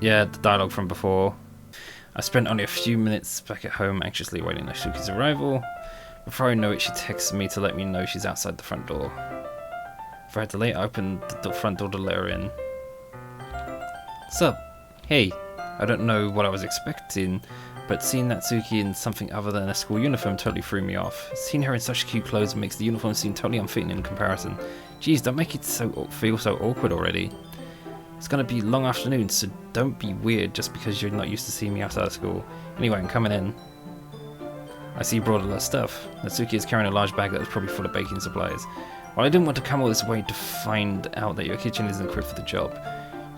Yeah, the dialogue from before. I spent only a few minutes back at home anxiously waiting for Natsuki's arrival. Before I know it, she texts me to let me know she's outside the front door. If I had to late, I opened the front door to let her in. Sup? Hey, I don't know what I was expecting, but seeing Natsuki in something other than a school uniform totally threw me off. Seeing her in such cute clothes makes the uniform seem totally unfitting in comparison. Jeez, don't make it feel so awkward already. It's gonna be a long afternoon, so don't be weird just because you're not used to seeing me outside of school. Anyway, I'm coming in. I see you brought a lot of stuff. Natsuki is carrying a large bag that is probably full of baking supplies. Well, I didn't want to come all this way to find out that your kitchen isn't equipped for the job.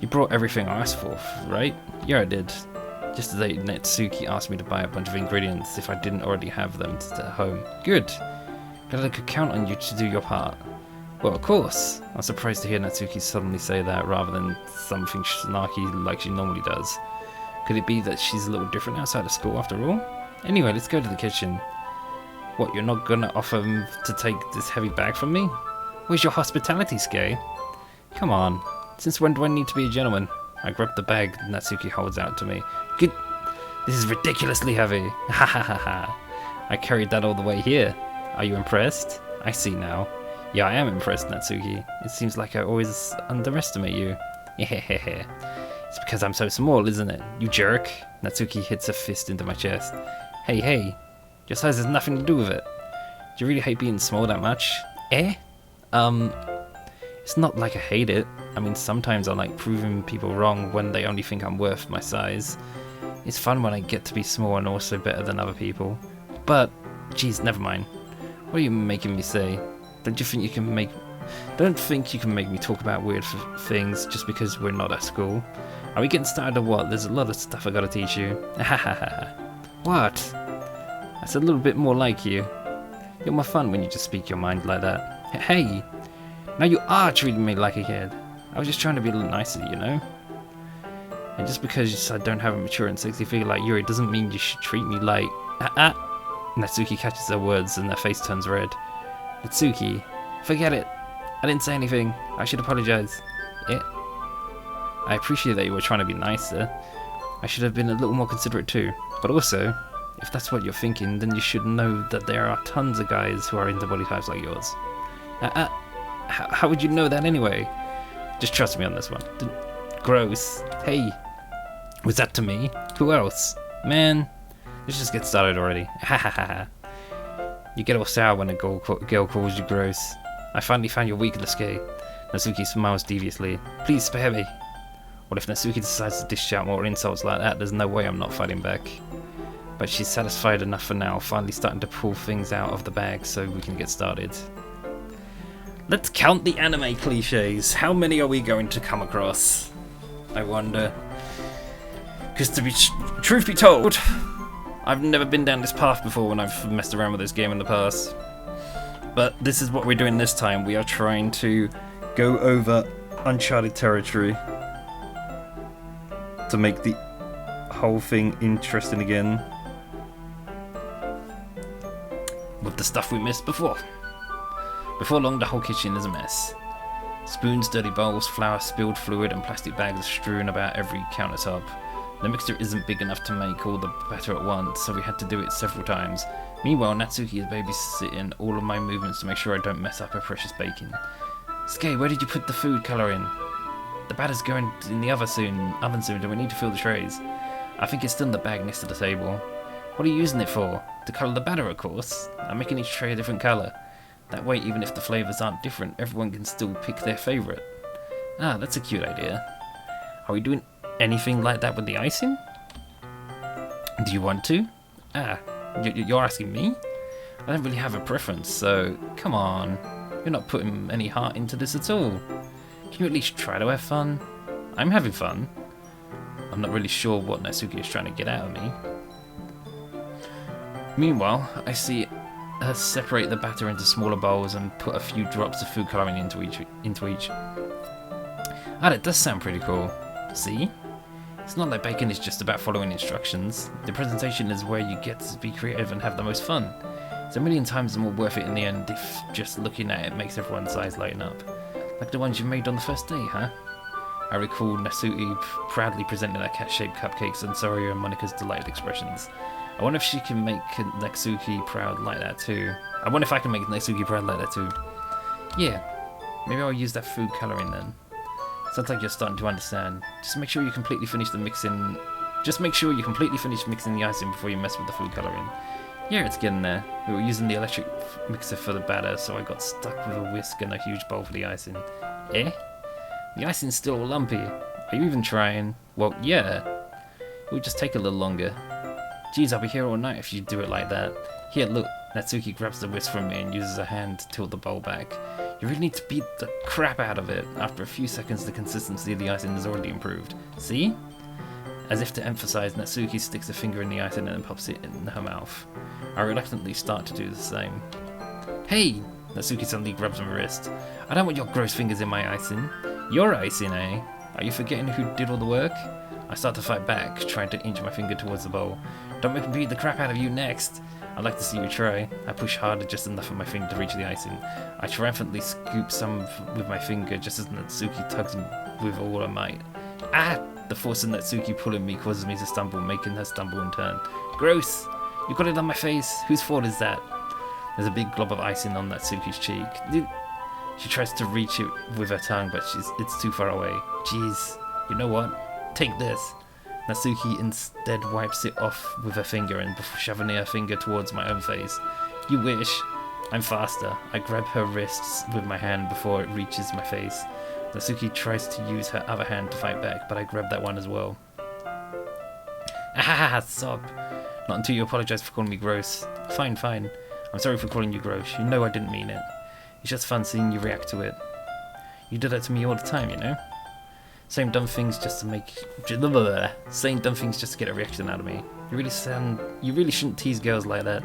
You brought everything I asked for, right? Yeah, I did. Just today, Natsuki asked me to buy a bunch of ingredients if I didn't already have them at home. Good. Glad I could count on you to do your part. Well, of course. I'm surprised to hear Natsuki suddenly say that rather than something snarky like she normally does. Could it be that she's a little different outside of school after all? Anyway, let's go to the kitchen. What, you're not gonna offer to take this heavy bag from me? Where's your hospitality, Skay? Come on. Since when do I need to be a gentleman? I grab the bag Natsuki holds out to me. Good. This is ridiculously heavy. Ha ha ha ha. I carried that all the way here. Are you impressed? I see now. Yeah, I am impressed, Natsuki. It seems like I always underestimate you. Hehehe. It's because I'm so small, isn't it? You jerk. Natsuki hits a fist into my chest. Hey, hey. Your size has nothing to do with it. Do you really hate being small that much? Eh? It's not like I hate it. I mean, sometimes I like proving people wrong when they only think I'm worth my size. It's fun when I get to be small and also better than other people. But, geez, never mind. What are you making me say? Don't think you can make me talk about weird things just because we're not at school? Are we getting started or what? There's a lot of stuff I gotta teach you. What? That's a little bit more like you. You're more fun when you just speak your mind like that. Hey! Now you are treating me like a kid. I was just trying to be a little nicer, you know? And just because I don't have a mature and sexy figure like Yuri doesn't mean you should treat me like... Natsuki catches her words and her face turns red. Natsuki, forget it. I didn't say anything. I should apologize. I appreciate that you were trying to be nicer. I should have been a little more considerate too. But also, if that's what you're thinking, then you should know that there are tons of guys who are into body types like yours. How would you know that anyway? Just trust me on this one. Gross. Hey. Was that to me? Who else? Man, let's just get started already. You get all sour when a girl calls you gross. I finally found your weakness, AKATheSKay. Natsuki smiles deviously. Please spare me. What if Natsuki decides to dish out more insults like that? There's no way I'm not fighting back. But she's satisfied enough for now, finally starting to pull things out of the bag so we can get started. Let's count the anime cliches. How many are we going to come across? I wonder. Because to be truth be told, I've never been down this path before when I've messed around with this game in the past. But this is what we're doing this time. We are trying to go over uncharted territory to make the whole thing interesting again with the stuff we missed before. Before long, the whole kitchen is a mess. Spoons, dirty bowls, flour, spilled fluid, and plastic bags are strewn about every countertop. The mixture isn't big enough to make all the batter at once, so we had to do it several times. Meanwhile, Natsuki is babysitting all of my movements to make sure I don't mess up her precious baking. Skay, where did you put the food colour in? The batter's going in the oven soon, and we need to fill the trays. I think it's still in the bag next to the table. What are you using it for? To colour the batter, of course. I'm making each tray a different colour. That way, even if the flavours aren't different, everyone can still pick their favourite. Ah, that's a cute idea. Are we doing anything like that with the icing? Do you want to? Ah, you're asking me? I don't really have a preference, so come on. You're not putting any heart into this at all. Can you at least try to have fun? I'm having fun. I'm not really sure what Natsuki is trying to get out of me. Meanwhile, I see her separate the batter into smaller bowls and put a few drops of food colouring into each. Ah, that does sound pretty cool. See? It's not like baking is just about following instructions. The presentation is where you get to be creative and have the most fun. It's a million times more worth it in the end if just looking at it makes everyone's eyes lighten up. Like the ones you made on the first day, huh? I recall Natsuki proudly presenting her cat-shaped cupcakes and Soraya and Monika's delighted expressions. I wonder if she can make Natsuki proud like that too. I wonder if I can make Natsuki proud like that too. Yeah, maybe I'll use that food colouring then. Sounds like you're starting to understand. Just make sure you completely finish the mixing. Just make sure you completely finish mixing the icing before you mess with the food colouring. Yeah, it's getting there. We were using the electric mixer for the batter, so I got stuck with a whisk and a huge bowl for the icing. Eh? The icing's still all lumpy. Are you even trying? Well, yeah. It would just take a little longer. Geez, I'll be here all night if you do it like that. Here, look. Natsuki grabs the whisk from me and uses her hand to tilt the bowl back. You really need to beat the crap out of it. After a few seconds, the consistency of the icing has already improved. See? As if to emphasize, Natsuki sticks a finger in the icing and then pops it in her mouth. I reluctantly start to do the same. Hey! Natsuki suddenly grabs my wrist. I don't want your gross fingers in my icing. Your icing, eh? Are you forgetting who did all the work? I start to fight back, trying to inch my finger towards the bowl. Don't make me beat the crap out of you next! I'd like to see you try. I push harder, just enough of my finger to reach the icing. I triumphantly scoop some with my finger, just as Natsuki tugs with all her might. Ah! The force of Natsuki pulling me causes me to stumble, making her stumble in turn. Gross! You got it on my face! Whose fault is that? There's a big glob of icing on Natsuki's cheek. She tries to reach it with her tongue, but it's too far away. Jeez. You know what? Take this. Natsuki instead wipes it off with her finger and shoving her finger towards my own face. You wish. I'm faster. I grab her wrists with my hand before it reaches my face. Natsuki tries to use her other hand to fight back, but I grab that one as well. Ah, sob. Not until you apologize for calling me gross. Fine, fine. I'm sorry for calling you gross. You know I didn't mean it. It's just fun seeing you react to it. You do that to me all the time, you know? Saying dumb things just to saying dumb things just to get a reaction out of me. You really shouldn't tease girls like that.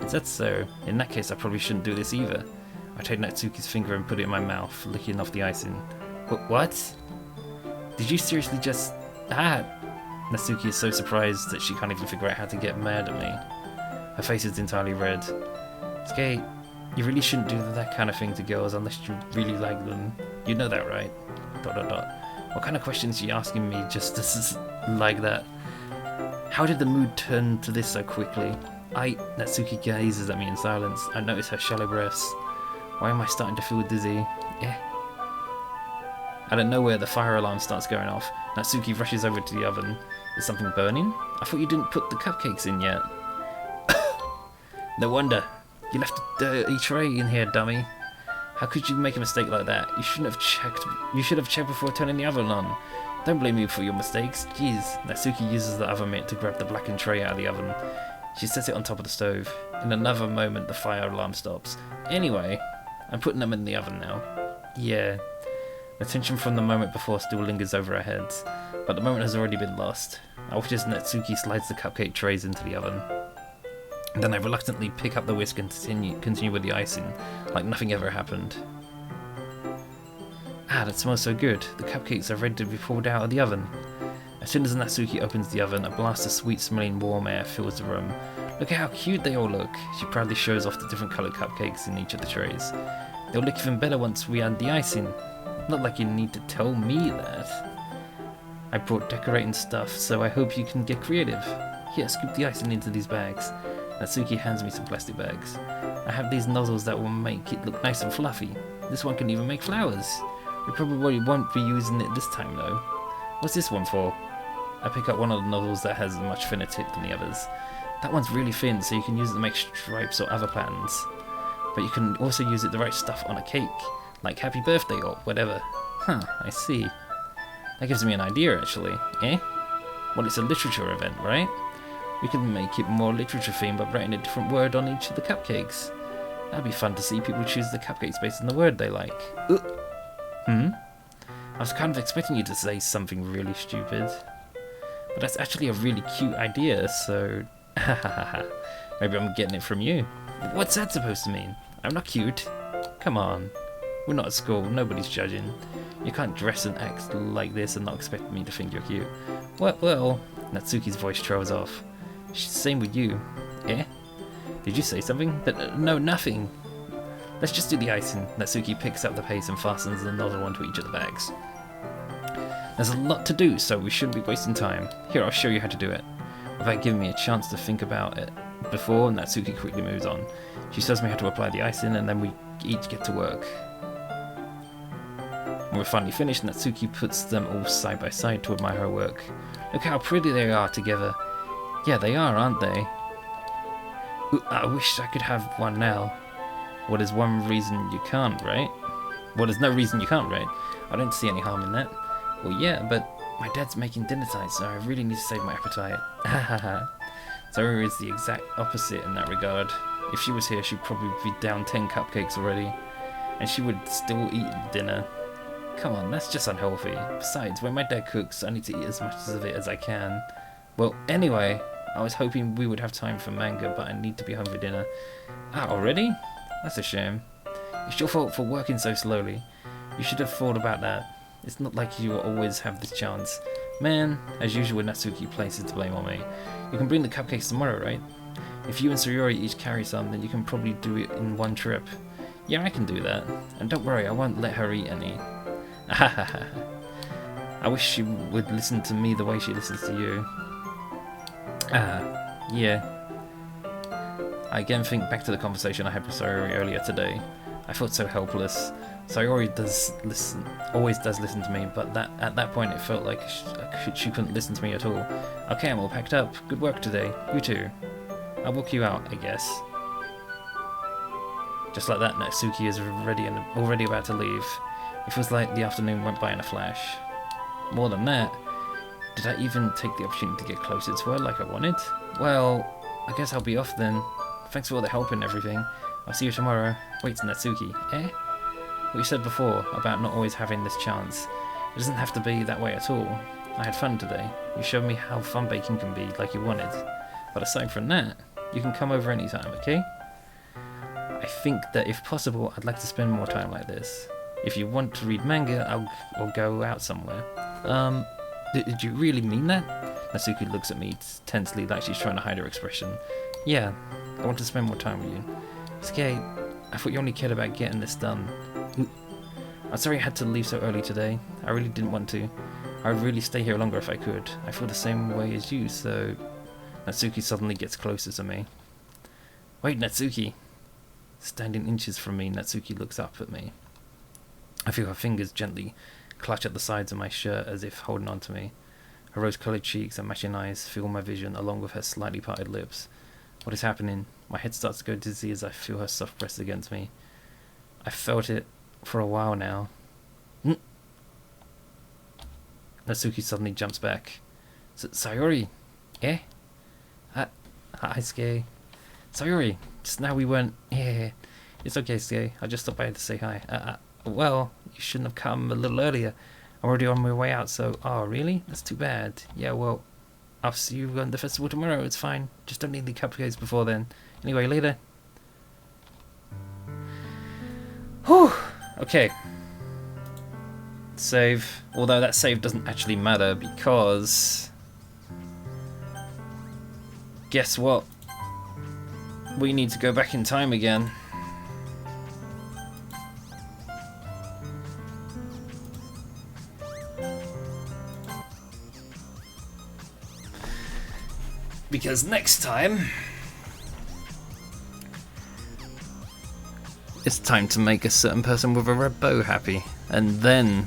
Is that so? In that case, I probably shouldn't do this either. I take Natsuki's finger and put it in my mouth, licking off the icing. What? Did you seriously just... Ah! Natsuki is so surprised that she can't even figure out how to get mad at me. Her face is entirely red. Skay, you really shouldn't do that kind of thing to girls unless you really like them. You know that, right? ... What kind of questions are you asking me just like that? How did the mood turn to this so quickly? Natsuki gazes at me in silence. I notice her shallow breaths. Why am I starting to feel dizzy? Out of nowhere, the fire alarm starts going off. Natsuki rushes over to the oven. Is something burning? I thought you didn't put the cupcakes in yet. No wonder. You left a dirty tray in here, dummy. How could you make a mistake like that? You shouldn't have checked. You should have checked before turning the oven on. Don't blame me for your mistakes. Jeez. Natsuki uses the oven mitt to grab the blackened tray out of the oven. She sets it on top of the stove. In another moment, the fire alarm stops. Anyway, I'm putting them in the oven now. Yeah. The tension from the moment before still lingers over our heads, but the moment has already been lost. I watch as Natsuki slides the cupcake trays into the oven. And then I reluctantly pick up the whisk and continue with the icing, like nothing ever happened. Ah, that smells so good. The cupcakes are ready to be pulled out of the oven. As soon as Natsuki opens the oven, a blast of sweet-smelling warm air fills the room. Look at how cute they all look. She proudly shows off the different coloured cupcakes in each of the trays. They'll look even better once we add the icing. Not like you need to tell me that. I brought decorating stuff, so I hope you can get creative. Here, scoop the icing into these bags. Natsuki hands me some plastic bags. I have these nozzles that will make it look nice and fluffy. This one can even make flowers. We probably won't be using it this time though. What's this one for? I pick up one of the novels that has a much thinner tip than the others. That one's really thin, so you can use it to make stripes or other patterns. But you can also use it to write stuff on a cake, like happy birthday or whatever. Huh, I see. That gives me an idea actually, eh? Well, it's a literature event, right? We can make it more literature themed by writing a different word on each of the cupcakes. That'd be fun to see people choose the cupcakes based on the word they like. I was kind of expecting you to say something really stupid. But that's actually a really cute idea, so... Maybe I'm getting it from you. What's that supposed to mean? I'm not cute. Come on. We're not at school, nobody's judging. You can't dress and act like this and not expect me to think you're cute. Well, Natsuki's voice trails off. Same with you. Eh? Did you say something? No, nothing. Let's just do the icing. Natsuki picks up the pace and fastens another one to each of the bags. There's a lot to do, so we shouldn't be wasting time. Here, I'll show you how to do it. Without giving me a chance to think about it before, Natsuki quickly moves on. She shows me how to apply the icing, and then we each get to work. When we're finally finished, Natsuki puts them all side by side to admire her work. Look how pretty they are together. Yeah, they are, aren't they? Ooh, I wish I could have one now. Well, there's one reason you can't, right? Well, there's no reason you can't, right? I don't see any harm in that. Well, yeah, but my dad's making dinner tonight, so I really need to save my appetite. Zora is the exact opposite in that regard. If she was here, she'd probably be down 10 cupcakes already. And she would still eat dinner. Come on, that's just unhealthy. Besides, when my dad cooks, I need to eat as much of it as I can. Well, anyway, I was hoping we would have time for manga, but I need to be home for dinner. Ah, already? That's a shame. It's your fault for working so slowly. You should have thought about that. It's not like you will always have this chance. Man, as usual, Natsuki places the blame on me. You can bring the cupcakes tomorrow, right? If you and Sayori each carry some, then you can probably do it in one trip. Yeah, I can do that. And don't worry, I won't let her eat any. I wish she would listen to me the way she listens to you. Yeah. I again think back to the conversation I had with Sayori earlier today. I felt so helpless. Sayori always does listen to me, but at that point it felt like she couldn't listen to me at all. Okay, I'm all packed up. Good work today. You too. I'll walk you out, I guess. Just like that, Natsuki is already about to leave. It feels like the afternoon went by in a flash. More than that, did I even take the opportunity to get closer to her like I wanted? Well, I guess I'll be off then. Thanks for all the help and everything. I'll see you tomorrow. Wait, Natsuki, eh? What you said before about not always having this chance. It doesn't have to be that way at all. I had fun today. You showed me how fun baking can be, like you wanted. But aside from that, you can come over anytime, okay? I think that if possible, I'd like to spend more time like this. If you want to read manga, I'll go out somewhere. Did you really mean that? Natsuki looks at me tensely like she's trying to hide her expression. Yeah, I want to spend more time with you. Skay, I thought you only cared about getting this done. I'm sorry I had to leave so early today. I really didn't want to. I would really stay here longer if I could. I feel the same way as you, so... Natsuki suddenly gets closer to me. Wait, Natsuki! Standing inches from me, Natsuki looks up at me. I feel her fingers gently clutch at the sides of my shirt as if holding on to me. Her rose-coloured cheeks and matching eyes fill my vision along with her slightly parted lips. What is happening? My head starts to go dizzy as I feel her soft breast against me. I've felt it for a while now. Natsuki suddenly jumps back. Sayori! Eh? Hi, Skay. Sayori! Just now we weren't... Yeah. It's okay, Skay. I just stopped by to say hi. Well, you shouldn't have come a little earlier. I'm already on my way out, so... Oh, really? That's too bad. Yeah, well... I'll see you on the festival tomorrow. It's fine. Just don't need the cupcakes before then. Anyway, later. Whew. Okay. Save. Although that save doesn't actually matter because... Guess what? We need to go back in time again. Because next time it's time to make a certain person with a red bow happy. And then,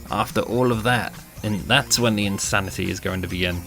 after all of that, and that's when the insanity is going to begin.